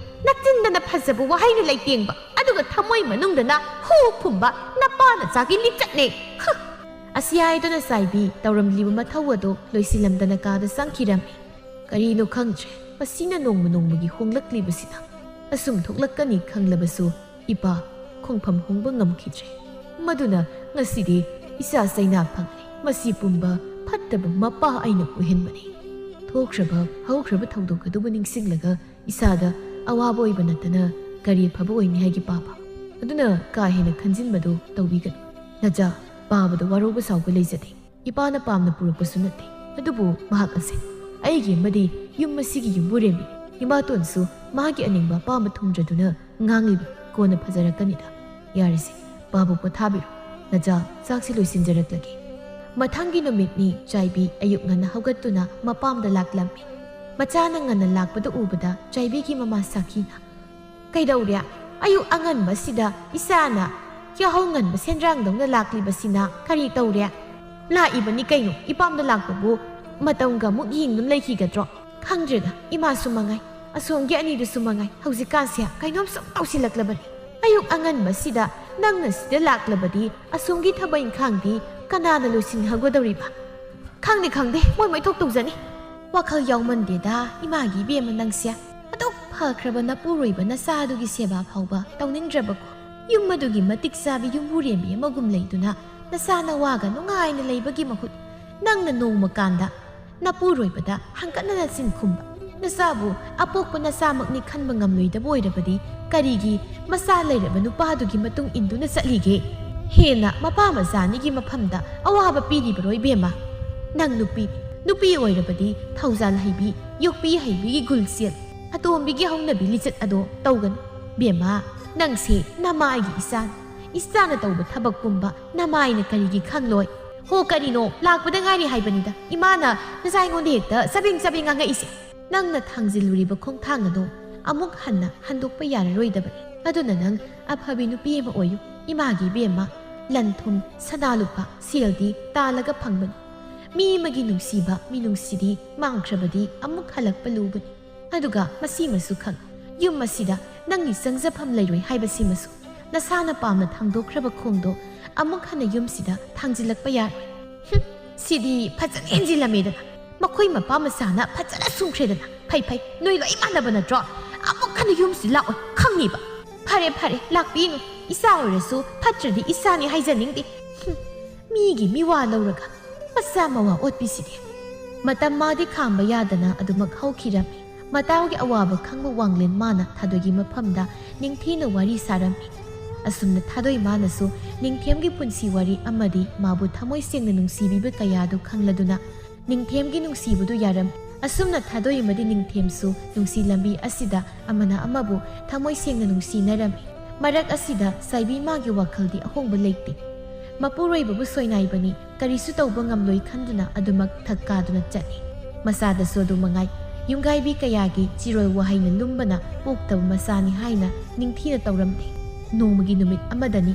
ꯅꯆꯤꯟꯗꯅ ꯐꯖꯕ ꯋꯥꯍꯩꯅ ꯂꯩꯇꯦꯡꯕ ꯑꯗꯨꯒ ꯊꯃꯣꯏ ꯃꯅꯨꯡꯗꯅ ꯍꯨ ꯐꯨꯝꯕ ꯅꯄꯥ ꯅꯆꯥꯒꯤ ꯂꯤꯆꯠꯅꯦ ꯑꯁꯤ ꯍꯥꯏꯗꯨꯅ ꯆꯥꯏꯕꯤ ꯇꯧꯔꯝꯂꯤꯕ ꯃꯊꯧ ꯑꯗꯨ ꯂꯣꯏꯁꯤꯜꯂꯝꯗꯅ ꯀꯥꯗ ꯆꯪꯈꯤꯔꯝꯃꯤ ꯀꯔꯤꯅꯣ ꯈꯪꯗ꯭ꯔꯦ ꯃꯁꯤꯅ ꯅꯣꯡꯃꯒꯤ ꯍꯣꯡꯂꯛꯂꯤꯕꯁꯤꯅ ꯑꯁꯨꯝ ꯊꯣꯛꯂꯛꯀꯅꯤ ꯈꯪꯂꯕꯁꯨ ꯏꯄꯥ ꯈꯣꯡꯐꯝ ꯍꯣꯡꯕ ꯉꯝꯈꯤꯗ꯭ꯔꯦ ꯃꯗꯨꯅ ꯉꯁꯤꯗꯤ ꯏꯆꯥ ꯆꯩꯅꯥ ꯐꯪꯂꯦ ꯃꯁꯤ ꯄꯨꯝꯕ ꯐꯠꯇꯕ ꯃꯄꯥ ꯑꯩꯅ ꯑꯣꯏꯍꯟꯕꯅꯤ ꯊꯣꯛꯈ꯭ꯔꯕ ꯍꯧꯈ꯭ꯔꯕ ꯊꯧꯗꯣꯛ ꯑꯗꯨꯕꯨ ꯅꯤꯡꯁꯤꯡꯂꯒ ꯏꯁꯥꯗ ꯑꯋꯥꯕ ꯑꯣꯏꯕ ꯅꯠꯇꯅ ꯀꯔꯤ ꯐꯕ ꯑꯣꯏꯅꯤ ꯍꯥꯏꯒꯤ ꯄꯥꯕ ꯑꯗꯨꯅ ꯀꯥ ꯍꯦꯟꯅ ꯈꯟꯖꯤꯟꯕꯗꯨ ꯇꯧꯕꯤꯒꯅꯨ ꯅꯆꯥ ꯄꯥꯕꯗ ꯋꯥꯔꯧꯕ ꯁꯥꯎꯕ ꯂꯩꯖꯗꯦ ꯏꯄꯥꯅ ꯄꯥꯝꯅ ꯄꯨꯔꯛꯄꯁꯨ ꯅꯠꯇꯦ ꯑꯗꯨꯕꯨ ꯃꯍꯥꯛ ꯑꯁꯦ ꯑꯩꯒꯤ ꯑꯃꯗꯤ ꯌꯨꯝ ꯑꯁꯤꯒꯤ ꯌꯨꯝꯕꯨꯔꯦꯝꯕꯤ ꯏꯃꯥꯇꯣꯟꯁꯨ ꯃꯥꯒꯤ ꯑꯅꯤꯡꯕ ꯑꯄꯥꯝꯕ ꯊꯨꯡꯗ꯭ꯔꯗꯨꯅ ꯉꯥꯡꯂꯤꯕ ꯀꯣꯟꯅ ꯐꯖꯔꯛꯀꯅꯤꯗ ꯌꯥꯔꯤꯁꯦ ꯄꯥꯕꯨ ꯄꯣꯊꯥꯕꯤꯔꯣ ꯅꯆꯥ ꯆꯥꯛꯁꯤ ꯂꯣꯏꯁꯤꯟꯖꯔꯛꯂꯒꯦ ꯃꯊꯪꯒꯤ ꯅꯨꯃꯤꯠꯅꯤ ꯆꯥꯏꯕꯤ ꯑꯌꯨꯛ ꯉꯟꯅ ꯍꯧꯒꯠꯇꯨꯅ ꯃꯄꯥꯝꯗ ꯂꯥꯛꯂꯝꯃꯤ ꯃꯆꯥꯅ ꯉꯟꯅ ꯂꯥꯛꯄꯗ ꯎꯕꯗ ꯆꯥꯏꯕꯤꯒꯤ ꯃꯃꯥ ꯁꯥꯈꯤꯅ ꯀꯩꯗꯧꯔꯦ ꯑꯌꯨꯛ ꯑꯉꯟꯕꯁꯤꯗ ꯏꯆꯥꯅ ꯌꯥꯍꯧ ꯉꯟꯕ ꯁꯦꯟꯗ꯭ꯔꯥꯡꯗꯧꯅ ꯂꯥꯛꯂꯤꯕꯁꯤꯅ ꯀꯔꯤ ꯇꯧꯔꯦ ꯂꯥꯛꯏꯕꯅꯤ ꯀꯩꯅꯣ ꯏꯄꯥꯝꯗ ꯂꯥꯛꯄꯕꯨ ꯃꯇꯝꯒ ꯑꯃꯨꯛ ꯌꯦꯡꯗꯨꯅ ꯂꯩꯈꯤꯒꯗ꯭ꯔꯣ ꯈꯪꯗ꯭ꯔꯦꯗ ꯏꯃꯥꯁꯨ ꯃꯉꯥꯏ ꯑꯁꯣꯝꯒꯤ ꯑꯅꯤꯗꯨꯁꯨ ꯃꯉꯥꯏ ꯍꯧꯖꯤꯛꯀꯥꯟꯁꯦ ꯀꯩꯅꯣꯝ ꯁꯨꯝ ꯇꯧꯁꯤꯜꯂꯛꯂꯕꯅꯤ ꯑꯌꯨꯛ ꯑꯉꯟꯕꯁꯤꯗ ꯅꯪꯅ ꯁꯤꯗ ꯂꯥꯛꯂꯕꯗꯤ ꯑꯁꯣꯝꯒꯤ ꯊꯕꯛ ꯏꯪꯈꯥꯡꯗꯤ ꯀꯅꯥꯅ ꯂꯣꯏꯁꯤꯟꯍꯧꯒꯗꯧꯔꯤꯕ ꯈꯪꯗꯦ ꯃꯣꯏ ꯊꯣꯛ ꯇꯧꯖꯅꯤ ꯋꯥꯈꯜ ꯌꯥꯎꯃꯟꯗꯦꯗ ꯏꯃꯥꯒꯤ ꯏꯕꯦꯝꯃ ꯅꯪꯁꯦ ꯑꯗꯨꯛ ꯐꯈ꯭ꯔꯕ ꯅꯄꯨꯔꯣꯏꯕ ꯅꯆꯥꯗꯨꯒꯤ ꯁꯦꯕꯥ ꯐꯥꯎꯕ ꯇꯧꯅꯤꯡꯗ꯭ꯔꯕꯀꯣ ꯌꯨꯝ ꯑꯗꯨꯒꯤ ꯃꯇꯤꯛ ꯆꯥꯕꯤ ꯌꯨꯝꯕꯨꯔꯦꯝꯕꯤ ꯑꯃꯒꯨꯝ ꯂꯩꯗꯨꯅ ꯅꯆꯥꯅ ꯋꯥꯒ ꯅꯨꯡꯉꯥꯏꯅ ꯂꯩꯕꯒꯤ ꯃꯍꯨꯠ ꯅꯪꯅ ꯅꯣꯡꯃ ꯀꯥꯟꯗ ꯅꯄꯨꯔꯣꯏꯕꯗ ꯍꯪꯀꯠꯅ ꯅꯆꯤꯟ ꯈꯨꯝꯕ ꯅꯆꯥꯕꯨ ꯑꯄꯣꯛꯄ ꯅꯆꯥꯃꯛꯅꯤ ꯈꯟꯕ ꯉꯝꯂꯣꯏꯗꯕ ꯑꯣꯏꯔꯕꯗꯤ ꯀꯔꯤꯒꯤ ꯃꯆꯥ ꯂꯩꯔꯕ ꯅꯨꯄꯥꯗꯨꯒꯤ ꯃꯇꯨꯡ ꯏꯟꯗꯨꯅ ꯆꯠꯂꯤꯒꯦ ꯍꯦꯟꯅ ꯃꯄꯥ ꯃꯆꯥꯅꯤꯒꯤ ꯃꯐꯝꯗ ꯑꯋꯥꯕ ꯄꯤꯔꯤꯕꯔꯣ ꯏꯕꯦꯝꯃ ꯅꯪ ꯅꯨꯄꯤ ꯑꯣꯏꯔꯕꯗꯤ ꯊꯧꯖꯥꯜ ꯍꯩꯕꯤ ꯌꯣꯛꯄꯤ ꯍꯩꯕꯤꯒꯤ ꯒꯨꯜꯁꯦꯜ ꯑꯇꯣꯝꯕꯤꯒꯤ ꯍꯧꯅꯕꯤ ꯂꯤꯆꯠ ꯑꯗꯣ ꯇꯧꯒꯅꯨ ꯕꯦꯝꯃ ꯅꯪꯁꯦ ꯅꯃꯥꯏꯒꯤ ꯏꯆꯥꯅ ꯇꯧꯕ ꯊꯕꯛ ꯄꯨꯝꯕ ꯅꯃꯥꯏꯅ ꯀꯔꯤꯒꯤ ꯈꯪꯂꯣꯏ ꯍꯣ ꯀꯔꯤꯅꯣ ꯂꯥꯛꯄꯗ ꯉꯥꯏꯔꯤ ꯍꯥꯏꯕꯅꯤꯗ ꯏꯃꯥꯅ ꯅꯆꯥ ꯑꯩꯉꯣꯟꯗ ꯍꯦꯛꯇ ꯆꯕꯦꯡ ꯉꯥꯡꯉꯛꯏꯁꯦ ꯅꯪꯅ ꯊꯥꯡꯖꯤꯜꯂꯨꯔꯤꯕ ꯈꯣꯡꯊꯥꯡ ꯑꯗꯣ ꯑꯃꯨꯛ ꯍꯟꯅ ꯍꯟꯗꯣꯛꯄ ꯌꯥꯔꯔꯣꯏꯗꯕꯅꯤ ꯑꯗꯨꯅ ꯅꯪ ꯑꯐꯕꯤ ꯅꯨꯄꯤ ꯑꯃ ꯑꯣꯏꯌꯨ ꯏꯃꯥꯒꯤ ꯏꯕꯦꯝꯃ ꯂꯟ ꯊꯨꯝ ꯁꯅꯥ ꯂꯨꯄꯥ ꯁꯦꯜꯗꯤ ꯇꯥꯜꯂꯒ ꯐꯪꯕꯅꯤ ꯃꯤ ꯑꯃꯒꯤ ꯅꯨꯡꯁꯤꯕ ꯃꯤꯅꯨꯡꯁꯤꯗꯤ ꯃꯥꯡꯈ꯭ꯔꯕꯗꯤ ꯑꯃꯨꯛ ꯍꯜꯂꯛꯄ ꯂꯨꯕꯅꯤ ꯑꯗꯨꯒ ꯃꯁꯤꯃꯁꯨ ꯈꯪ ꯌꯨꯝ ꯑꯁꯤꯗ ꯅꯪꯒꯤ ꯆꯪꯖꯐꯝ ꯂꯩꯔꯣꯏ ꯍꯥꯏꯕꯁꯤꯃꯁꯨ ꯅꯁꯥꯅ ꯄꯥꯝꯅ ꯊꯥꯡꯗꯣꯛꯈ꯭ꯔꯕ ꯈꯣꯡꯗꯣ ꯑꯃꯨꯛ ꯍꯟꯅ ꯌꯨꯝꯁꯤꯗ ꯊꯥꯡꯖꯤꯜꯂꯛꯄ ꯌꯥꯔꯣꯏ ꯁꯤꯗꯤ ꯐꯖꯅ ꯍꯦꯟꯖꯤꯜꯂꯝꯃꯦꯗꯅ ꯃꯈꯣꯏ ꯃꯄꯥ ꯃꯆꯥꯅ ꯐꯖꯅ ꯁꯨꯡꯈ꯭ꯔꯦꯗꯅ ꯐꯩ ꯅꯣꯏ ꯂꯣꯏ ꯃꯥꯟꯅꯕ ꯅꯠꯇ꯭ꯔꯣ ꯑꯃꯨꯛ ꯍꯟꯅ ꯌꯨꯝꯁꯤꯗ ꯂꯥꯛꯑꯣ ꯈꯪꯉꯤꯕ ꯐꯔꯦ ꯂꯥꯛꯄꯤꯅꯨ ꯏꯆꯥ ꯑꯣꯏꯔꯁꯨ ꯐꯠꯇ꯭ꯔꯗꯤ ꯏꯆꯥꯅꯤ ꯍꯥꯏꯖꯅꯤꯡꯗꯦ ꯃꯤꯒꯤ ꯃꯤꯋꯥ ꯂꯧꯔꯒ ꯃꯆꯥ ꯃꯋꯥ ꯑꯣꯠꯄꯤꯁꯤꯗꯤ ꯃꯇꯝ ꯃꯥꯗꯤ ꯈꯥꯡꯕ ꯌꯥꯗꯅ ꯑꯗꯨꯃꯛ ꯍꯧꯈꯤꯔꯝꯃꯤ ꯃꯇꯥꯎꯒꯤ ꯑꯋꯥꯕ ꯈꯪꯕ ꯋꯥꯡꯂꯦꯟ ꯃꯥꯅ ꯊꯥꯗꯣꯏꯒꯤ ꯃꯐꯝꯗ ꯅꯤꯡꯊꯤꯅ ꯋꯥꯔꯤ ꯁꯥꯔꯝꯃꯤ ꯑꯁꯨꯝꯅ ꯊꯥꯗꯣꯏ ꯃꯥꯅꯁꯨ ꯅꯤꯡꯊꯦꯝꯒꯤ ꯄꯨꯟꯁꯤ ꯋꯥꯔꯤ ꯑꯃꯗꯤ ꯃꯥꯕꯨ ꯊꯃꯣꯏ ꯁꯦꯡꯅ ꯅꯨꯡꯁꯤꯕꯤꯕ ꯀꯌꯥꯗꯨ ꯈꯪꯂꯗꯨꯅ ꯅꯤꯡꯊꯦꯝꯒꯤ ꯅꯨꯡꯁꯤꯕꯗꯨ ꯌꯥꯔꯝꯃꯤ ꯑꯁꯨꯝꯅ ꯊꯥꯗꯣꯏ ꯑꯃꯗꯤ ꯅꯤꯡꯊꯦꯝꯁꯨ ꯅꯨꯡꯁꯤ ꯂꯝꯕꯤ ꯑꯁꯤꯗ ꯑꯃꯅ ꯑꯃꯕꯨ ꯊꯃꯣꯏ ꯁꯦꯡꯅ ꯅꯨꯡꯁꯤꯅꯔꯝꯃꯤ ꯃꯔꯛ ꯑꯁꯤꯗ ꯁꯥꯏꯕꯤ ꯃꯥꯒꯤ ꯋꯥꯈꯜꯗꯤ ꯑꯍꯣꯡꯕ ꯂꯩꯇꯦ ꯃꯄꯨꯔꯣꯏꯕꯕꯨ ꯁꯣꯏꯅꯥꯏꯕꯅꯤ ꯀꯔꯤꯁꯨ ꯇꯧꯕ ꯉꯝꯂꯣꯏ ꯈꯟꯗꯨꯅ ꯑꯗꯨꯃꯛ ꯊꯛ ꯀꯥꯗꯨꯅ ꯆꯠꯂꯤ ꯃꯆꯥꯗꯁꯨ ꯑꯗꯨ ꯃꯉꯥꯏ ꯌꯨꯝꯒꯥꯏꯕꯤ ꯀꯌꯥꯒꯤ ꯆꯤꯔꯣꯏ ꯋꯥꯍꯩꯅ ꯂꯨꯝꯕꯅ ꯄꯣꯛꯇꯕ ꯃꯆꯥꯅꯤ ꯍꯥꯏꯅ ꯅꯤꯡꯊꯤꯅ ꯇꯧꯔꯝꯗꯦ ꯅꯣꯡꯃꯒꯤ ꯅꯨꯃꯤꯠ ꯑꯃꯗꯅꯤ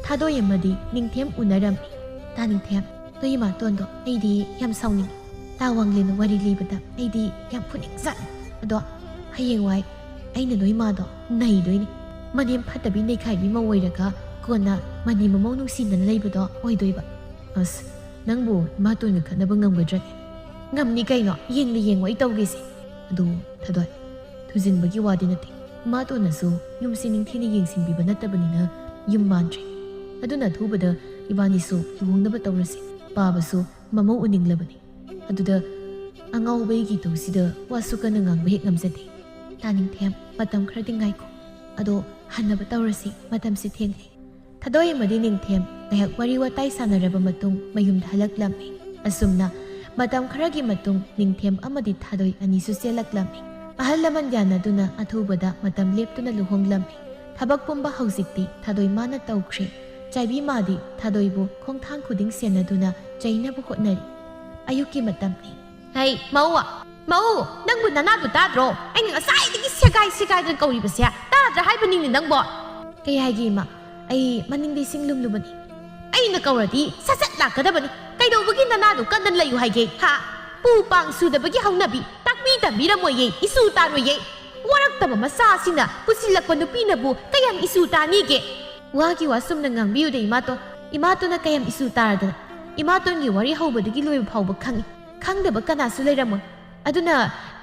ꯊꯥꯗꯣꯏ ꯑꯃꯗꯤ ꯅꯤꯡꯊꯦꯝ ꯎꯅꯔꯝꯃꯤ ꯇꯥ ꯅꯤꯡꯊꯦꯝ ꯅꯣꯏ ꯏꯃꯥꯇꯣꯟꯗꯣ ꯑꯩꯗꯤ ꯌꯥꯝ ꯁꯥꯎꯅꯤꯡꯉꯤ ꯇꯥ ꯋꯥꯡꯂꯦꯟꯅ ꯋꯥꯔꯤ ꯂꯤꯕꯗ ꯑꯩꯗꯤ ꯌꯥꯝ ꯐꯨꯅꯤꯡꯖꯥꯠꯅꯤ ꯑꯗꯣ ꯍꯌꯦꯡꯋꯥꯏ ꯑꯩꯅ ꯅꯣꯏ ꯏꯃꯥꯗꯣ ꯅꯩꯗꯣꯏꯅꯤ ꯃꯅꯦꯝ ꯐꯠꯇꯕꯤ ꯅꯩꯈꯥꯏꯕꯤ ꯑꯃ ꯑꯣꯏꯔꯒ ꯀꯣꯟꯅ ꯃꯅꯦꯝ ꯃꯃꯧ ꯅꯨꯡꯁꯤꯅꯅ ꯂꯩꯕꯗꯣ ꯑꯣꯏꯗꯣꯏꯕ ꯑꯁ ꯅꯪꯕꯨ ꯏꯃꯥꯇꯣꯟꯒ ꯈꯠꯅꯕ ꯉꯝꯒꯗ꯭ꯔꯅꯦ ꯉꯝꯅꯤ ꯀꯩꯅꯣ ꯌꯦꯡꯉꯣ ꯑꯩ ꯇꯧꯒꯦꯁꯦ ꯑꯗꯨ ꯊꯥꯗꯣꯏ ꯊꯨꯖꯤꯟꯕꯒꯤ ꯋꯥꯗꯤ ꯅꯠꯇꯦ ꯏꯃꯥꯇꯣꯟꯅꯁꯨ ꯌꯨꯝꯁꯤ ꯅꯤꯡꯊꯤꯅ ꯌꯦꯡꯁꯤꯟꯕꯤꯕ ꯅꯠꯇꯕꯅꯤꯅ ꯌꯨꯝ ꯃꯥꯟꯗ꯭ꯔꯦ ꯑꯗꯨꯅ ꯑꯊꯨꯕꯗ ꯏꯕꯥꯅꯤꯁꯨ ꯂꯨꯍꯣꯡꯅꯕ ꯇꯧꯔꯁꯤ ꯄꯥꯕꯁꯨ ꯃꯃꯧ ꯎꯅꯤꯡꯂꯕꯅꯤ ꯑꯗꯨꯗ ꯑꯉꯥꯎꯕꯩꯒꯤ ꯇꯧꯁꯤꯗ ꯋꯥꯁꯨ ꯀꯟꯅ ꯉꯥꯡꯕ ꯍꯦꯛ ꯉꯝꯖꯗꯦ ꯇꯥꯅꯤꯡꯊꯦꯝ ꯃꯇꯝ ꯈꯔꯗꯤ ꯉꯥꯏꯈꯣ ꯑꯗꯣ ꯍꯟꯅꯕ ꯇꯧꯔꯁꯤ ꯃꯇꯝꯁꯤ ꯊꯦꯡꯂꯦ ꯊꯥꯗꯣꯏ ꯑꯃꯗꯤ ꯅꯤꯡꯊꯦꯝ ꯉꯥꯏꯍꯥꯛ ꯋꯥꯔꯤ ꯋꯥꯇꯥꯏ ꯁꯥꯟꯅꯔꯕ ꯃꯇꯨꯡ ꯃꯌꯨꯝꯗ ꯍꯜꯂꯛꯂꯝꯃꯤ ꯑꯁꯨꯝꯅ ꯃꯇꯝ ꯈꯔꯒꯤ ꯃꯇꯨꯡ ꯅꯤꯡꯊꯦꯝ ꯑꯃꯗꯤ ꯊꯥꯗꯣꯏ ꯑꯅꯤꯁꯨ ꯆꯦꯜꯂꯛꯂꯝꯃꯤ ꯑꯍꯜ ꯂꯃꯟ ꯌꯥꯅꯗꯨꯅ ꯑꯊꯨꯕꯗ ꯃꯇꯝ ꯂꯦꯞꯇꯨꯅ ꯂꯨꯍꯣꯡꯂꯝꯃꯤ ꯊꯕꯛ ꯄꯨꯝꯕ ꯍꯧꯖꯤꯛꯇꯤ ꯊꯥꯗꯣꯏ ꯃꯥꯅ ꯇꯧꯈ꯭ꯔꯦ ꯆꯥꯏꯕꯤ ꯃꯥꯗꯤ ꯊꯥꯗꯣꯏꯕꯨ ꯈꯣꯡꯊꯥꯡ ꯈꯨꯗꯤꯡ ꯁꯦꯟꯅꯗꯨꯅ ꯆꯩꯅꯕ ꯍꯣꯠꯅꯔꯤ ꯑꯌꯨꯛꯀꯤ ꯃꯇꯝꯅꯤ ꯍꯩ ꯃꯧ ꯅꯪꯕꯨ ꯅꯅꯥꯗꯨ ꯇꯥꯗ꯭ꯔꯣ ꯑꯩꯅ ꯉꯁꯥꯏꯗꯒꯤ ꯁꯦꯒꯥꯏꯗꯅ ꯀꯧꯔꯤꯕꯁꯦ ꯇꯥꯗ꯭ꯔꯥ ꯍꯥꯏꯕꯅꯤꯅꯦ ꯅꯪꯕꯣ ꯀꯩ ꯍꯥꯏꯒꯦ ꯏꯃꯥ ꯑꯩ ꯃꯅꯤꯡꯗ ꯏꯁꯤꯡ ꯂꯨꯝꯂꯨꯕꯅꯤ ꯑꯩꯅ ꯀꯧꯔꯗꯤ ꯁꯠ ꯂꯥꯛꯀꯗꯕꯅꯤ ꯀꯩꯗꯧꯕꯒꯤ ꯅꯅꯥꯗꯨ ꯀꯟꯅ ꯂꯩꯌꯨ ꯍꯥꯏꯒꯦ ꯍꯥ ꯄꯨ ꯄꯥꯡ ꯁꯨꯗꯕꯒꯤ ꯍꯧꯅꯕꯤ ꯇꯥꯛꯄꯤ ꯇꯝꯕꯤꯔꯝꯃꯣꯏꯌꯦ ꯏꯁꯨ ꯇꯥꯔꯣꯏꯌꯦ ꯋꯥꯔꯛꯇꯕ ꯃꯆꯥꯁꯤꯡꯅ ꯄꯨꯁꯤꯜꯂꯛꯄ ꯅꯨꯄꯤꯅꯕꯨ ꯀꯌꯥꯝ ꯏꯁꯨ ꯇꯥꯅꯤꯒꯦ ꯋꯥꯒꯤ ꯋꯥ ꯁꯨꯝꯅ ꯉꯥꯡꯕꯤꯌꯨꯗ ꯏꯃꯥꯇꯣꯟꯅ ꯀꯌꯥꯝ ꯏꯁꯨ ꯇꯥꯔꯗꯅ ꯏꯃꯥꯇꯣꯟꯒꯤ ꯋꯥꯔꯤ ꯍꯧꯕꯗꯒꯤ ꯂꯣꯏꯕ ꯐꯥꯎꯕ ꯈꯪꯉꯤ ꯈꯪꯗꯕ ꯀꯅꯥꯁꯨ ꯂꯩꯔꯝꯃꯣꯏ ꯑꯗꯨꯅ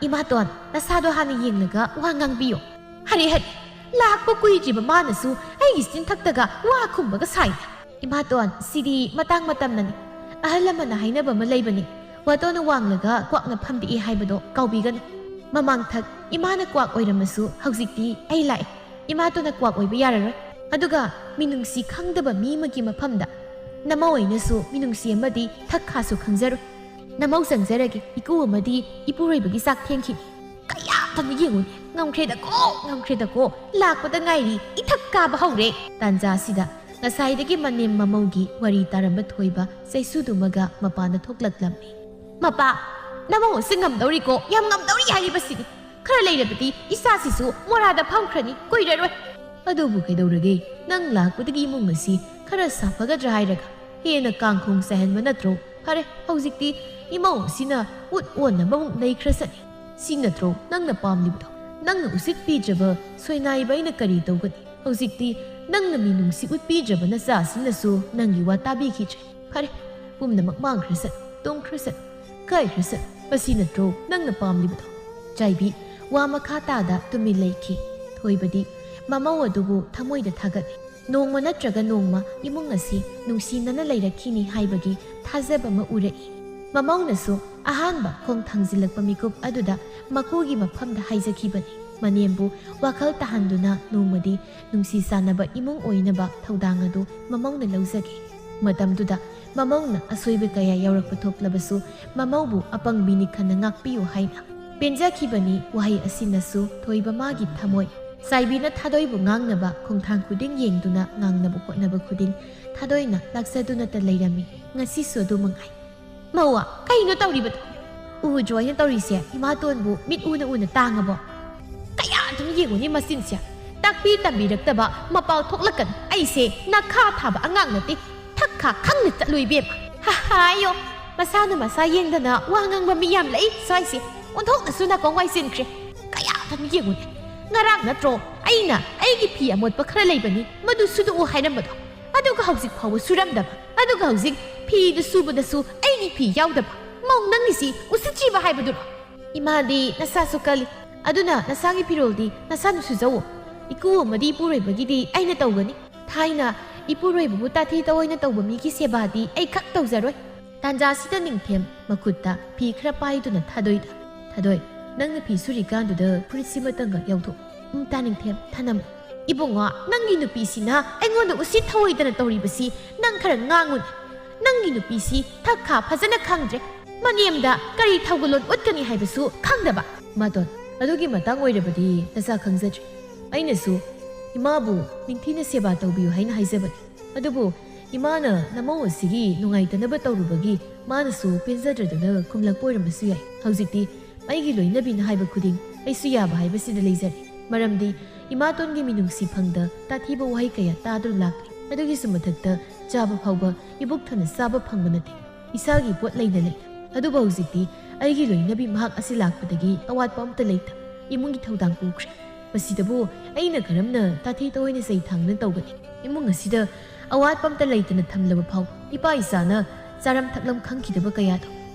ꯏꯃꯥꯇꯣꯟ ꯅꯁꯥꯗꯣ ꯍꯥꯟꯅ ꯌꯦꯡꯂꯒ ꯋꯥ ꯉꯥꯡꯕꯤꯌꯣ ꯍꯔꯤ ꯂꯥꯛꯄ ꯀꯨꯏꯗ꯭ꯔꯤꯕ ꯃꯥꯅꯁꯨ ꯑꯩꯒꯤ ꯆꯤꯟꯊꯛꯇꯒ ꯋꯥ ꯈꯨꯝꯕꯒ ꯁꯥꯏ ꯏꯃꯥꯇꯣꯟ ꯁꯤꯗꯤ ꯃꯇꯥꯡ ꯃꯇꯝꯅꯅꯤ ꯑꯍꯜ ꯂꯃꯟꯅ ꯍꯥꯏꯅꯕ ꯑꯃ ꯂꯩꯕꯅꯤ ꯋꯥꯇꯣꯟꯅ ꯋꯥꯡꯂꯒ ꯀ꯭ꯋꯥꯛꯅ ꯐꯝꯗꯦꯛꯏ ꯍꯥꯏꯕꯗꯣ ꯀꯥꯎꯕꯤꯒꯅꯨ ꯃꯃꯥꯡꯊꯛ ꯏꯃꯥꯅ ꯀ꯭ꯋꯥꯛ ꯑꯣꯏꯔꯝꯃꯁꯨ ꯍꯧꯖꯤꯛꯇꯤ ꯑꯩ ꯂꯥꯛꯑꯦ ꯏꯃꯥꯇꯣꯟꯅ ꯀ꯭ꯋꯥꯛ ꯑꯣꯏꯕ ꯌꯥꯔꯔꯣꯏ ꯑꯗꯨꯒ ꯃꯤꯅꯨꯡꯁꯤ ꯈꯪꯗꯕ ꯃꯤ ꯑꯃꯒꯤ ꯃꯐꯝꯗ ꯅꯃꯧ ꯑꯣꯏꯅꯁꯨ ꯃꯤꯅꯨꯡꯁꯤ ꯑꯃꯗꯤ ꯊꯛ ꯈꯥꯁꯨ ꯈꯪꯖꯔꯣꯏ ꯅꯃꯧ ꯆꯪꯖꯔꯒꯦ ꯏꯀꯨ ꯑꯃꯗꯤ ꯏꯄꯨꯔꯣꯏꯕꯒꯤ ꯆꯥꯛ ꯊꯦꯡꯈꯤꯅꯤ ꯀꯌꯥꯇꯅ ꯌꯦꯡꯉꯨꯅꯦ ꯉꯝꯈ꯭ꯔꯦꯗꯀꯣ ꯂꯥꯛꯄꯗ ꯉꯥꯏꯔꯤ ꯏꯊꯛ ꯀꯥꯕ ꯍꯧꯔꯦ ꯇꯥꯟꯖꯥꯁꯤꯗ ꯉꯁꯥꯏꯗꯒꯤ ꯃꯅꯦꯝ ꯃꯃꯧꯒꯤ ꯋꯥꯔꯤ ꯇꯥꯔꯝꯕ ꯊꯣꯏꯕ ꯆꯩꯁꯨꯗꯨꯃꯒ ꯃꯄꯥꯟꯗ ꯊꯣꯛꯂꯛꯂꯝꯃꯤ ꯃꯄꯥ ꯅꯃꯧ ꯑꯁꯤ ꯉꯝꯗꯧꯔꯤꯀꯣ ꯌꯥꯝ ꯉꯝꯗꯧꯔꯤ ꯍꯥꯏꯔꯤꯕꯁꯤꯅꯤ ꯈꯔ ꯂꯩꯔꯕꯗꯤ ꯏꯆꯥꯁꯤꯁꯨ ꯃꯣꯔꯥꯗ ꯐꯝꯈ꯭ꯔꯅꯤ ꯀꯨꯏꯔꯔꯣꯏ ꯑꯗꯨꯕꯨ ꯀꯩꯗꯧꯔꯒꯦ ꯅꯪ ꯂꯥꯛꯄꯗꯒꯤ ꯏꯃꯨꯡ ꯑꯁꯤ ꯈꯔ ꯁꯥꯐꯒꯗ꯭ꯔꯥ ꯍꯥꯏꯔꯒ ꯍꯦꯟꯅ ꯀꯥꯡꯈꯣꯡ ꯆꯥꯏꯍꯟꯕ ꯅꯠꯇ꯭ꯔꯣ ꯐꯔꯦ ꯍꯧꯖꯤꯛꯇꯤ ꯏꯃꯧ ꯑꯁꯤꯅ ꯎꯠ ꯑꯣꯟꯅꯕꯃꯨꯛ ꯂꯩꯈ꯭ꯔꯁꯅꯤ ꯁꯤ ꯅꯠꯇ꯭ꯔꯣ ꯅꯪꯅ ꯄꯥꯝꯂꯤꯕꯗꯣ ꯅꯪꯅ ꯎꯁꯤꯠ ꯄꯤꯗ꯭ꯔꯕ ꯁꯣꯏꯅꯥꯏꯕ ꯑꯩꯅ ꯀꯔꯤ ꯇꯧꯒꯅꯤ ꯍꯧꯖꯤꯛꯇꯤ ꯅꯪꯅ ꯃꯤꯅꯨꯡꯁꯤ ꯎꯠꯄꯤꯗ꯭ꯔꯕ ꯅꯆꯥꯁꯤꯡꯅꯁꯨ ꯅꯪꯒꯤ ꯋꯥ ꯇꯥꯕꯤꯈꯤꯗ꯭ꯔꯦ ꯐꯔꯦ ꯄꯨꯝꯅꯃꯛ ꯃꯥꯡꯈ꯭ꯔꯁꯅꯨ ꯇꯣꯡꯈ꯭ꯔꯁꯅꯨ ꯀꯥꯏꯈ꯭ꯔꯁꯅꯨ ꯃꯁꯤ ꯅꯠꯇ꯭ꯔꯣ ꯅꯪꯅ ꯄꯥꯝꯂꯤꯕꯗꯣ ꯆꯥꯏꯕꯤ ꯋꯥ ꯃꯈꯥ ꯇꯥꯗ ꯇꯨꯃꯤꯟ ꯂꯩꯈꯤ ꯊꯣꯏꯕꯗꯤ ꯃꯃꯧ ꯑꯗꯨꯕు ꯊꯃꯣꯏꯗ ꯊꯥꯒꯠꯂꯤ ꯅꯣꯡꯃ ꯅꯠꯇ꯭ꯔꯒ ꯅꯣꯡꯃ ꯏꯃꯨꯡ ꯑꯁꯤ ꯅꯨꯡꯁꯤꯅꯅ ꯂꯩꯔꯛꯈꯤꯅꯤ ꯍꯥꯏꯕꯒꯤ ꯊꯥꯖꯕ ꯑꯃ ꯎꯔꯛꯏ ꯃꯃꯧꯅꯁꯨ ꯑꯍꯥꯟꯕ ꯈꯣꯡ ꯊꯥꯡꯖꯤꯜꯂꯛꯄ ꯃꯤꯀꯨꯞ ꯑꯗꯨꯗ ꯃꯀꯨꯒꯤ ꯃꯐꯝꯗ ꯍꯥꯏꯖꯈꯤꯕꯅꯤ ꯃꯅꯦꯝꯕꯨ ꯋꯥꯈꯜ ꯇꯥꯍꯟꯗꯨꯅ ꯅꯣꯡꯃꯗꯤ ꯅꯨꯡꯁꯤ ꯆꯥꯟꯅꯕ ꯏꯃꯨꯡ ꯑꯣꯏꯅꯕ ꯊꯧꯗꯥꯡ ꯑꯗꯨ ꯃꯃꯧꯅ ꯂꯧꯖꯈꯤ ꯃꯇꯝꯗꯨꯗ ꯃꯃꯧꯅ ꯑꯁꯣꯏꯕ ꯀꯌా ꯌꯥꯎꯔꯛꯄ ꯊꯣꯛꯂꯕꯁꯨ ꯃꯃꯧꯕꯨ ꯑꯄꯪꯕꯤꯅꯤ ꯈꯟꯅ ꯉꯥꯛꯄꯤꯌꯨ ꯍꯥꯏꯅ ꯄꯦꯟꯖꯈꯤꯕꯅꯤ ꯋꯥꯍꯩ ꯑꯁꯤꯅꯁꯨ ꯊꯣꯏꯕ ꯃꯥꯒꯤ ꯊꯃꯣꯏ ꯆꯥꯏꯕꯤꯅ ꯊꯥꯗꯣꯏꯕꯨ ꯉꯥꯡꯅꯕ ꯈꯣꯡꯊꯥꯡ ꯈꯨꯗꯤꯡ ꯌꯦꯡꯗꯨꯅ ꯉꯥꯡꯅꯕ ꯍꯣꯠꯅꯕ ꯈꯨꯗꯤꯡ ꯊꯥꯗꯣꯏꯅ ꯂꯥꯛꯆꯗꯨꯅꯇ ꯂꯩꯔꯝꯃꯤ ꯉꯁꯤꯁꯨ ꯑꯗꯨ ꯃꯉꯥꯏ ꯃꯧꯋꯥ ꯀꯩꯅꯣ ꯇꯧꯔꯤꯕꯗꯣ ꯎꯗ꯭ꯔꯣ ꯑꯩꯅ ꯇꯧꯔꯤꯁꯦ ꯏꯃꯥꯇꯣꯟꯕꯨ ꯃꯤꯠ ꯎꯅ ꯇꯥꯡꯉꯕꯣ ꯀꯌꯥ ꯑꯗꯨꯝ ꯌꯦꯡꯉꯨꯅꯤ ꯃꯆꯤꯟꯁꯦ ꯇꯥꯛꯄꯤ ꯇꯝꯕꯤꯔꯛꯇꯕ ꯃꯄꯥꯎ ꯊꯣꯛꯂꯛꯀꯅꯤ ꯑꯩꯁꯦ ꯅꯈꯥ ꯊꯥꯕ ꯑꯉꯥꯡ ꯅꯠꯇꯦ ꯊꯛꯈꯥ ꯈꯪꯅ ꯆꯠꯂꯨ ꯏꯕꯦꯝꯃ ꯍꯥꯏꯌꯣ ꯃꯁꯥꯅ ꯃꯁꯥ ꯌꯦꯡꯗꯅ ꯋꯥ ꯉꯥꯡꯕ ꯃꯤ ꯌꯥꯝ ꯂꯩ ꯁ꯭ꯋꯥꯏꯁꯦ ꯑꯣꯟꯊꯣꯛꯅꯁꯨ ꯅꯥꯀꯣꯡ ꯋꯥꯏ ꯆꯤꯟꯈ꯭ꯔꯦ ꯀꯌꯥ ꯑꯗꯨꯝ ꯌꯦꯡꯉꯨꯅꯤ ꯉꯔꯥꯡ ꯅꯠꯇ꯭ꯔꯣ ꯑꯩꯅ ꯑꯩꯒꯤ ꯐꯤ ꯑꯃꯣꯠꯄ ꯈꯔ ꯂꯩꯕꯅꯤ ꯃꯗꯨ ꯁꯨꯗꯣꯛꯎ ꯍꯥꯏꯔꯝꯕꯗꯣ ꯑꯗꯨꯒ ꯍꯧꯖꯤꯛ ꯐꯥꯎꯕ ꯁꯨꯔꯝꯗꯕ ꯑꯗꯨꯒ ꯍꯧꯖꯤꯛ ꯐꯤꯗ ꯁꯨꯕꯗꯁꯨ ꯑꯩꯒꯤ ꯐꯤ ꯌꯥꯎꯗꯕ ꯃꯧ ꯅꯪꯒꯤꯁꯤ ꯎꯁꯤꯠꯇ꯭ꯔꯤꯕ ꯍꯥꯏꯕꯗꯨꯔꯣ ꯏꯃꯥꯗꯤ ꯅꯁꯥꯁꯨ ꯀꯜꯂꯤ ꯑꯗꯨꯅ ꯅꯁꯥꯒꯤ ꯐꯤꯔꯣꯜꯗꯤ ꯅꯁꯥꯅ ꯁꯨꯖꯧꯑꯣ ꯏꯀꯨ ꯑꯃꯗꯤ ꯏꯄꯨꯔꯣꯏꯕꯒꯤꯗꯤ ꯑꯩꯅ ꯇꯧꯒꯅꯤ ꯊꯥꯏꯅ ꯏꯄꯨꯔꯣꯏꯕꯕꯨ ꯇꯥꯊꯤ ꯇꯑꯣꯏꯅ ꯇꯧꯕ ꯃꯤꯒꯤ ꯁꯦꯕꯥꯗꯤ ꯑꯩ ꯈꯛ ꯇꯧꯖꯔꯣꯏ ꯇꯥꯟꯖꯥꯁꯤꯗ ꯅꯤꯡꯊꯦꯝ ꯃꯈꯨꯠꯇ ꯐꯤ ꯈꯔ ꯄꯥꯏꯗꯨꯅ ꯊꯥꯗꯣꯏꯗ ꯊꯥꯗꯣꯏ ꯅꯪꯅ ꯐꯤ ꯁꯨꯔꯤꯀꯥꯟꯗꯨꯗ ꯐꯨꯔꯤꯠꯁꯤꯃꯇꯪꯒ ꯌꯥꯎꯊꯣꯛ ꯇꯥꯅꯤꯡꯊꯦꯝ ꯊꯅꯝ ꯏꯕꯨꯡꯉꯣ ꯅꯪꯒꯤ ꯅꯨꯄꯤꯁꯤꯅ ꯑꯩꯉꯣꯟꯗ ꯎꯁꯤꯠ ꯊꯑꯣꯏꯗꯅ ꯇꯧꯔꯤꯕꯁꯤ ꯅꯪ ꯈꯔ ꯉꯥꯡꯉꯨꯅꯦ ꯅꯪꯒꯤ ꯅꯨꯄꯤꯁꯤ ꯊꯛ ꯈꯥ ꯐꯖꯅ ꯈꯪꯗ꯭ꯔꯦ ꯃꯅꯦꯝꯗ ꯀꯔꯤ ꯊꯧꯒꯜꯂꯣꯟ ꯎꯠꯀꯅꯤ ꯍꯥꯏꯕꯁꯨ ꯈꯪꯗꯕ ꯃꯥꯇꯣꯟ ꯑꯗꯨꯒꯤ ꯃꯇꯥꯡ ꯑꯣꯏꯔꯕꯗꯤ ꯅꯆꯥ ꯈꯪꯖꯗ꯭ꯔꯦ ꯑꯩꯅꯁꯨ ꯏꯃꯥꯕꯨ ꯅꯤꯡꯊꯤꯅ ꯁꯦꯕꯥ ꯇꯧꯕꯤꯌꯨ ꯍꯥꯏꯅ ꯍꯥꯏꯖꯕꯅꯤ ꯑꯗꯨꯕꯨ ꯏꯃꯥꯅ ꯅꯃꯧ ꯑꯁꯤꯒꯤ ꯅꯨꯡꯉꯥꯏꯇꯅꯕ ꯇꯧꯔꯨꯕꯒꯤ ꯃꯥꯅꯁꯨ ꯄꯦꯟꯖꯗ꯭ꯔꯗꯨꯅ ꯈꯨꯝꯂꯛꯄ ꯑꯣꯏꯔꯝꯕꯁꯨ ꯌꯥꯏ ꯍꯧꯖꯤꯛꯇꯤ ꯑꯩꯒꯤ ꯂꯣꯏꯅꯕꯤꯅ ꯍꯥꯏꯕ ꯈꯨꯗꯤꯡ ꯑꯩꯁꯨ ꯌꯥꯕ ꯍꯥꯏꯕꯁꯤꯗ ꯂꯩꯖꯔꯦ ꯃꯔꯝꯗꯤ ꯏꯃꯥꯇꯣꯟꯒꯤ ꯃꯤꯅꯨꯡꯁꯤ ꯐꯪꯗ ꯇꯥꯊꯤꯕ ꯋꯥꯍꯩ ꯀꯌꯥ ꯇꯥꯗꯨꯅ ꯂꯥꯛꯂꯤ ꯑꯗꯨꯒꯤꯁꯨ ꯃꯊꯛꯇ ꯆꯥꯕ ꯐꯥꯎꯕ ꯏꯕꯨꯛ ꯊꯟꯅ ꯆꯥꯕ ꯐꯪꯕ ꯅꯠꯇꯦ ꯏꯁꯥꯒꯤ ꯄꯣꯠ ꯂꯩꯅ ꯂꯩꯅ ꯑꯗꯨꯕꯨ ꯍꯧꯖꯤꯛꯇꯤ ꯑꯩꯒꯤ ꯂꯣꯏꯅꯕꯤ ꯃꯍꯥꯛ ꯑꯁꯤ ꯂꯥꯛꯄꯗꯒꯤ ꯑꯋꯥꯠꯄ ꯑꯝꯇ ꯂꯩꯇ ꯏꯃꯨꯡꯒꯤ ꯊꯧꯗꯥꯡ ꯄꯨꯈ꯭ꯔꯦ ꯃꯁꯤꯗꯕꯨ ꯑꯩꯅ ꯀꯔꯝꯅ ꯇꯥꯊꯤ ꯇꯑꯣꯏꯅ ꯆꯩ ꯊꯥꯡꯗꯨꯅ ꯇꯧꯒꯅꯤ ꯏꯃꯨꯡ ꯑꯁꯤꯗ ꯑꯋꯥꯠꯄ ꯑꯝꯇ ꯂꯩꯇꯅ ꯊꯝꯂꯕ ꯐꯥꯎꯕ ꯏꯄꯥ ꯏꯆꯥꯅ ꯆꯥꯔꯝ ꯊꯛꯂꯝ ꯈꯪꯈꯤꯗꯕ ꯀꯌꯥꯗꯣ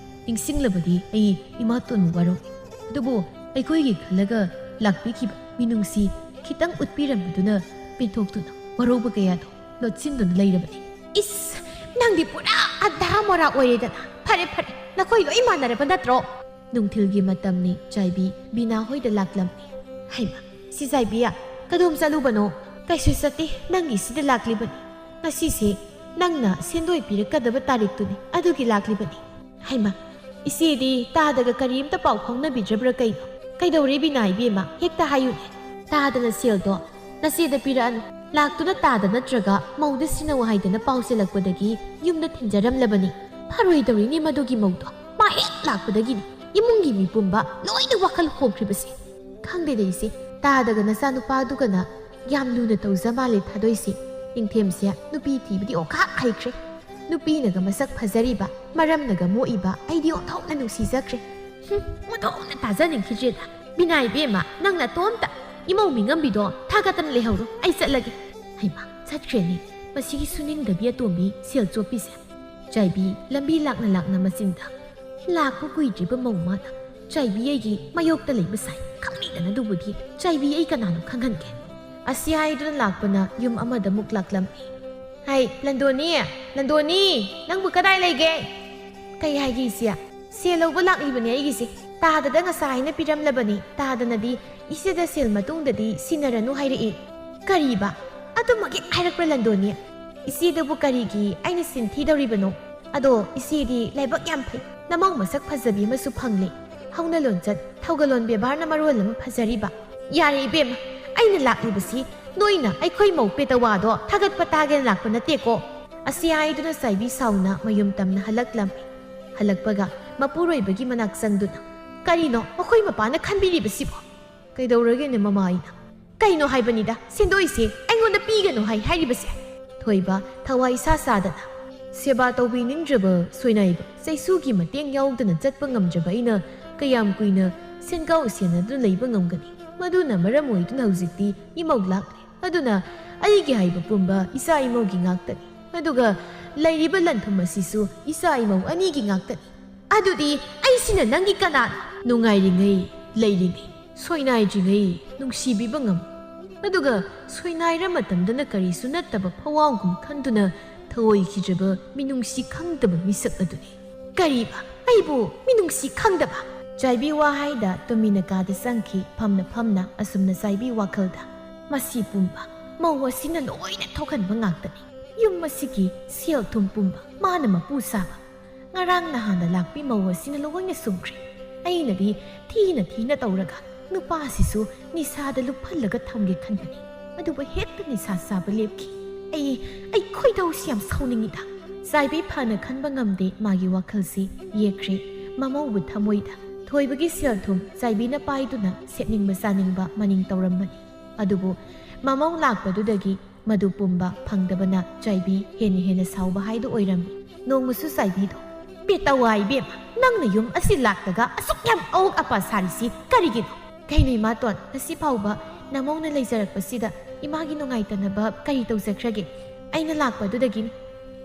ꯅꯤꯡꯁꯤꯡꯂꯕꯗꯤ ꯑꯩ ꯏꯃꯥꯇꯣꯟꯕꯨ ꯋꯥꯔꯧꯏ ꯑꯗꯨꯕꯨ ꯑꯩꯈꯣꯏꯒꯤ ꯈꯜꯂꯒ ꯂꯥꯛꯄꯤꯈꯤꯕ ꯃꯤꯅꯨꯡꯁꯤ ꯈꯤꯇꯪ ꯎꯠꯄꯤꯔꯝꯕꯗꯨꯅ ꯄꯦꯟꯊꯣꯛꯇꯨꯅ ꯋꯥꯔꯧꯕ ꯀꯌꯥꯗꯣ ꯂꯣꯠꯁꯤꯟꯗꯨꯅ ꯂꯩꯔꯕꯅꯤ ꯏꯁ ꯅꯪꯗꯤ ꯄꯨꯔꯥ ꯑꯙꯥ ꯃꯣꯔꯥ ꯑꯣꯏꯔꯦꯗꯅ ꯐꯔꯦ ꯐꯔꯦ ꯅꯈꯣꯏ ꯂꯣꯏ ꯃꯥꯟꯅꯔꯕ ꯅꯠꯇ꯭ꯔꯣ ꯅꯨꯡꯊꯤꯜꯒꯤ ꯃꯇꯝꯅꯤ ꯆꯥꯏꯕꯤ ꯕꯤꯅꯥ ꯍꯣꯏꯗ ꯂꯥꯛꯂꯝꯃꯤ ꯍꯩꯃ ꯁꯤ ꯆꯥꯏꯕꯤꯌꯥ ꯀꯗꯣꯝ ꯆꯠꯂꯨꯕꯅꯣ ꯀꯩꯁꯨ ꯆꯠꯇꯦ ꯅꯪꯒꯤ ꯁꯤꯗ ꯂꯥꯛꯂꯤꯕꯅꯤ ꯉꯁꯤꯁꯦ ꯅꯪꯅ ꯁꯦꯟꯗꯣꯏ ꯄꯤꯔꯛꯀꯗꯕ ꯇꯥꯔꯤꯛꯇꯨꯅꯤ ꯑꯗꯨꯒꯤ ꯂꯥꯛꯂꯤꯕꯅꯤ ꯍꯩꯃ ꯏꯆꯦꯗꯤ ꯇꯥꯗꯒ ꯀꯔꯤꯝꯇ ꯄꯥꯎ ꯐꯥꯎꯅꯕꯤꯗ꯭ꯔꯕ꯭ꯔꯥ ꯀꯩꯅꯣ ꯀꯩꯗꯧꯔꯦ ꯕꯤꯅꯥ ꯏꯕꯦꯝꯃ ꯍꯦꯛꯇ ꯍꯥꯏꯌꯨꯅꯦ ꯇꯥꯗꯅ ꯁꯦꯜꯗꯣ ꯅꯆꯦꯗ ꯄꯤꯔꯛꯑꯅꯤ ꯂꯥꯛꯇꯨꯅ ꯇꯥꯗ ꯅꯠꯇ꯭ꯔꯒ ꯃꯧꯗ ꯁꯤꯟꯅꯧ ꯍꯥꯏꯗꯅ ꯄꯥꯎ ꯆꯦꯜꯂꯛꯄꯗꯒꯤ ꯌꯨꯝꯗ ꯊꯤꯟꯖꯔꯝꯂꯕꯅꯤ ꯐꯔꯣꯏꯗꯧꯔꯤꯅꯦ ꯃꯗꯨꯒꯤ ꯃꯧꯗꯣ ꯃꯥ ꯍꯦꯛ ꯂꯥꯛꯄꯗꯒꯤꯅꯤ ꯏꯃꯨꯡꯒꯤ ꯃꯤ ꯄꯨꯝꯕ ꯂꯣꯏꯅ ꯋꯥꯈꯜ ꯍꯣꯡꯈ꯭ꯔꯤꯕꯁꯦ ꯈꯪꯗꯦꯗ ꯏꯆꯦ ꯇꯥꯗꯒ ꯅꯆꯥꯅꯨꯄꯥꯗꯨꯒꯅ ꯌꯥꯝ ꯂꯨꯅ ꯇꯧꯖ ꯃꯥꯜꯂꯦ ꯊꯥꯗꯣꯏꯁꯦ ꯅꯤꯡꯊꯦꯝꯁꯦ ꯅꯨꯄꯤ ꯊꯤꯕꯗꯤ ꯑꯣꯈꯥꯛ ꯍꯩꯈ꯭ꯔꯦ ꯅꯨꯄꯤꯅꯒ ꯃꯁꯛ ꯐꯖꯔꯤꯕ ꯃꯔꯝꯅꯒ ꯃꯣꯛꯏꯕ ꯑꯩꯗꯤ ꯑꯣꯟꯊꯣꯛꯅ ꯅꯨꯡꯁꯤꯖꯈ꯭ꯔꯦ ꯑꯣꯟꯊꯣꯛꯅ ꯇꯥꯖꯅꯤꯡꯈꯤꯗ꯭ꯔꯦꯗ ꯕꯤꯅꯥ ꯏꯕꯦꯝꯃ ꯅꯪꯅ ꯇꯣꯝꯇ ꯏꯃꯧ ꯃꯤꯉꯝꯕꯤꯗꯣ ꯊꯥꯒꯠꯇꯅ ꯂꯩꯍꯧꯔꯣ ꯑꯩ ꯆꯠꯂꯒꯦ ꯍꯩꯃ ꯆꯠꯈ꯭ꯔꯦꯅꯤ ꯃꯁꯤꯒꯤ ꯁꯨꯅꯤꯡꯗꯕꯤ ꯑꯇꯣꯝꯕꯤ ꯁꯦꯜ ꯆꯣꯞꯄꯤꯁꯦ ꯆꯥꯏꯕꯤ ꯂꯝꯕꯤ ꯂꯥꯛꯅ ꯂꯥꯛꯅ ꯃꯆꯤꯟꯗ ꯂꯥꯛꯄ ꯀꯨꯏꯗ꯭ꯔꯤꯕ ꯃꯧ ꯃꯥꯅ ꯆꯥꯏꯕꯤ ꯑꯩꯒꯤ ꯃꯥꯌꯣꯛꯇ ꯂꯩꯕ ꯁꯥꯏ ꯈꯪꯅꯤꯗꯅ ꯑꯗꯨꯕꯨꯗꯤ ꯆꯥꯏꯕꯤ ꯑꯩ ꯀꯅꯥꯅꯣ ꯈꯪꯍꯟꯒꯦ ꯑꯁꯤ ꯍꯥꯏꯗꯨꯅ ꯂꯥꯛꯄꯅ ꯌꯨꯝ ꯑꯃꯗ ꯑꯃꯨꯛ ꯂꯥꯛꯂꯝꯃꯤ ꯍꯩ ꯂꯟꯗꯣꯅꯤ ꯂꯟꯗꯣꯅꯤ ꯅꯪꯕꯨ ꯀꯗꯥꯏ ꯂꯩꯒꯦ ꯀꯩ ꯍꯥꯏꯒꯦ ꯏꯆꯦ ꯁꯦꯜ ꯂꯧꯕ ꯂꯥꯛꯂꯤꯕꯅꯤ ꯑꯩꯒꯤꯁꯦ ꯇꯥꯗꯗ ꯉꯁꯥꯏꯅ ꯄꯤꯔꯝꯂꯕꯅꯤ ꯇꯥꯗꯅꯗꯤ ꯏꯆꯦꯗ ꯁꯦꯜ ꯃꯇꯨꯡꯗꯗꯤ ꯁꯤꯟꯅꯔꯅꯨ ꯍꯥꯏꯔꯛꯏ ꯀꯔꯤꯕ ꯑꯗꯨꯃꯛ ꯍꯦꯛ ꯍꯥꯏꯔꯛꯄ꯭ꯔꯥ ꯂꯟꯗꯣꯅꯤ ꯏꯆꯦꯗꯕꯨ ꯀꯔꯤꯒꯤ ꯑꯩꯅ ꯁꯤꯟ ꯊꯤꯗꯧꯔꯤꯕꯅꯣ ꯑꯗꯣ ꯏꯆꯦꯗꯤ ꯂꯥꯏꯕꯛ ꯌꯥꯝ ꯐꯩ ꯅꯃꯧ ꯃꯁꯛ ꯐꯖꯕꯤ ꯑꯃꯁꯨ ꯐꯪꯂꯦ ꯍꯧꯅ ꯂꯣꯟꯆꯠ ꯊꯧꯒꯜꯂꯣꯟ ꯕꯦꯕꯥꯔꯅ ꯃꯔꯣꯜ ꯑꯃ ꯐꯖꯔꯤꯕ ꯌꯥꯔꯦ ꯏꯕꯦꯝꯃ ꯑꯩꯅ ꯂꯥꯛꯂꯤꯕꯁꯤ ꯅꯣꯏꯅ ꯑꯩꯈꯣꯏ ꯃꯧ ꯄꯦꯇꯋꯥꯗꯣ ꯊꯥꯒꯠꯄ ꯇꯥꯒꯦꯅ ꯂꯥꯛꯄ ꯅꯠꯇꯦꯀꯣ ꯑꯁꯤ ꯍꯥꯏꯗꯨꯅ ꯆꯥꯏꯕꯤ ꯁꯥꯎꯅ ꯃꯌꯨꯝ ꯇꯝꯅ ꯍꯜꯂꯛꯂꯝꯃꯤ ꯍꯜꯂꯛꯄꯒ ꯃꯄꯨꯔꯣꯏꯕꯒꯤ ꯃꯅꯥꯛ ꯆꯪꯗꯨꯅ ꯀꯔꯤꯅꯣ ꯃꯈꯣꯏ ꯃꯄꯥꯅ ꯈꯟꯕꯤꯔꯤꯕꯁꯤꯕꯣ ꯀꯩꯗꯧꯔꯒꯦꯅꯦ ꯃꯃꯥ ꯑꯩꯅ ꯀꯩꯅꯣ ꯍꯥꯏꯕꯅꯤꯗ ꯁꯦꯟꯗꯣꯏꯁꯦ ꯑꯩꯉꯣꯟꯗ ꯄꯤꯒꯅꯨ ꯍꯥꯏꯔꯤꯕꯁꯦ ꯊꯣꯏꯕ ꯊꯋꯥꯏ ꯏꯁꯥ ꯁꯥꯗꯅ ꯁꯦꯕꯥ ꯇꯧꯕꯤꯅꯤꯡꯗ꯭ꯔꯕ ꯁꯣꯏꯅꯥꯏꯕ ꯆꯩꯁꯨꯒꯤ ꯃꯇꯦꯡ ꯌꯥꯎꯗꯅ ꯆꯠꯄ ꯉꯝꯗ꯭ꯔꯕ ꯑꯩꯅ ꯀꯌꯥꯝ ꯀꯨꯏꯅ ꯁꯦꯟꯒꯥꯎ ꯁꯦꯟꯅꯗꯨꯅ ꯂꯩꯕ ꯉꯝꯒꯅꯤ ꯃꯗꯨꯅ ꯃꯔꯝ ꯑꯣꯏꯗꯨꯅ ꯍꯧꯖꯤꯛꯇꯤ ꯏꯃꯧ ꯂꯥꯛꯂꯦ ꯑꯗꯨꯅ ꯑꯩꯒꯤ ꯍꯥꯏꯕ ꯄꯨꯝꯕ ꯏꯆꯥ ꯏꯃꯧꯒꯤ ꯉꯥꯛꯇꯅꯤ ꯑꯗꯨꯒ ꯂꯩꯔꯤꯕ ꯂꯟꯊꯨꯝ ꯑꯁꯤꯁꯨ ꯏꯆꯥ ꯏꯃꯧ ꯑꯅꯤꯒꯤ ꯉꯥꯛꯇꯅꯤ ꯑꯗꯨꯗꯤ ꯑꯩꯁꯤꯅ ꯅꯪꯒꯤ ꯀꯅꯥꯅꯣ ꯅꯨꯡꯉꯥꯏꯔꯤꯉꯩ ꯂꯩꯔꯤꯉꯩ ꯁꯣꯏꯅꯥꯏꯗ꯭ꯔꯤꯉꯩ ꯅꯨꯡꯁꯤꯕꯤꯕ ꯉꯝꯃꯤ ꯑꯗꯨꯒ ꯁꯣꯏꯅꯥꯏꯔ ꯃꯇꯝꯗꯅ ꯀꯔꯤꯁꯨ ꯅꯠꯇꯕ ꯐꯋꯥꯎꯒꯨꯝ ꯈꯟꯗꯨꯅ ꯊꯑꯣꯏꯈꯤꯗ꯭ꯔꯕ ꯃꯤꯅꯨꯡꯁꯤ ꯈꯪꯗꯕ ꯃꯤꯁꯛ ꯑꯗꯨꯅꯤ ꯀꯔꯤꯕ ꯑꯩꯕꯨ ꯃꯤꯅꯨꯡꯁꯤ ꯈꯪꯗꯕ ꯆꯥꯏꯕꯤ ꯋꯥꯍꯩꯗ ꯇꯨꯃꯤꯟꯅ ꯀꯥꯗ ꯆꯪꯈꯤ ꯐꯝꯅ ꯐꯝꯅ ꯑꯁꯨꯝꯅ ꯆꯥꯏꯕꯤ ꯋꯥꯈꯜꯗ ꯃꯁꯤ ꯄꯨꯝꯕ ꯃꯧ ꯑꯁꯤꯅ ꯂꯣꯏꯅ ꯊꯣꯛꯍꯟꯕ ꯉꯥꯛꯇꯅꯤ ꯌꯨꯝ ꯑꯁꯤꯒꯤ ꯁꯦꯜ ꯊꯨꯝ ꯄꯨꯝꯕ ꯃꯥꯅ ꯃꯄꯨ ꯁꯥꯕ ꯉꯔꯥꯡ ꯅꯍꯥꯟꯗ ꯂꯥꯛꯄꯤ ꯃꯧ ꯑꯁꯤꯅ ꯂꯣꯏꯅ ꯁꯨꯝꯈ꯭ꯔꯦ ꯑꯩꯅꯗꯤ ꯊꯤꯅ ꯇꯧꯔꯒ ꯅꯨꯄꯥꯁꯤꯁꯨ ꯅꯤꯁꯥꯗ ꯂꯨꯞꯍꯜꯂꯒ ꯊꯝꯒꯦ ꯈꯟꯕꯅꯤ ꯑꯗꯨꯕꯨ ꯍꯦꯛꯇ ꯅꯤꯁꯥ ꯆꯥꯕ ꯂꯦꯞꯈꯤ ꯑꯩ ꯈꯣꯏꯗꯧꯁꯤ ꯌꯥꯝ ꯁꯥꯎꯅꯤꯡꯉꯤꯗ ꯆꯥꯏꯕꯤ ꯐꯅ ꯈꯟꯕ ꯉꯝꯗꯦ ꯃꯥꯒꯤ ꯋꯥꯈꯜꯁꯤ ꯌꯦꯛꯈ꯭ꯔꯦ ꯃꯃꯧꯕꯨ ꯊꯃꯣꯏꯗ ꯊꯣꯏꯕꯒꯤ ꯁꯦꯜ ꯊꯨꯝ ꯆꯥꯏꯕꯤꯅ ꯄꯥꯏꯗꯨꯅ ꯁꯦꯠꯅꯤꯡꯕ ꯆꯥꯅꯤꯡꯕ ꯃꯅꯤꯡ ꯇꯧꯔꯝꯕꯅꯤ ꯑꯗꯨꯕు ꯃꯃꯧ ꯂꯥꯛꯄꯗꯨꯗꯒꯤ ꯃꯗꯨ ꯄꯨꯝꯕ ꯐꯪꯗꯕꯅ ꯆꯥꯏꯕꯤ ꯍꯦꯟꯅ ꯁꯥꯎꯕ ꯍꯥꯏꯗꯨ ꯑꯣꯏꯔꯝꯃꯤ ꯅꯣꯡꯃꯁꯨ ꯆꯥꯏꯕꯤꯗꯣ ꯄꯦꯇꯋꯥ ꯏꯕꯦꯝꯃ ꯅꯪꯅ ꯌꯨꯝ ꯑꯁꯤ ꯂꯥꯛꯇꯒ ꯑꯁꯨꯛ ꯌꯥꯝ ꯑꯋꯣꯛ ꯑꯄꯥ ꯁꯥꯔꯤꯁꯤ ꯀꯔꯤꯒꯤꯅꯣ ꯀꯩꯅꯣ ꯏꯃꯥꯇꯣꯟ ꯉꯁꯤ ꯐꯥꯎꯕ ꯅꯃꯧꯅ ꯂꯩꯖꯔꯛꯄꯁꯤꯗ ꯏꯃꯥꯒꯤ ꯅꯨꯡꯉꯥꯏꯇꯅꯕ ꯀꯔꯤ ꯇꯧꯖꯈ꯭ꯔꯒꯦ? ꯑꯩꯅ ꯂꯥꯛꯄꯗꯨꯗꯒꯤꯅꯤ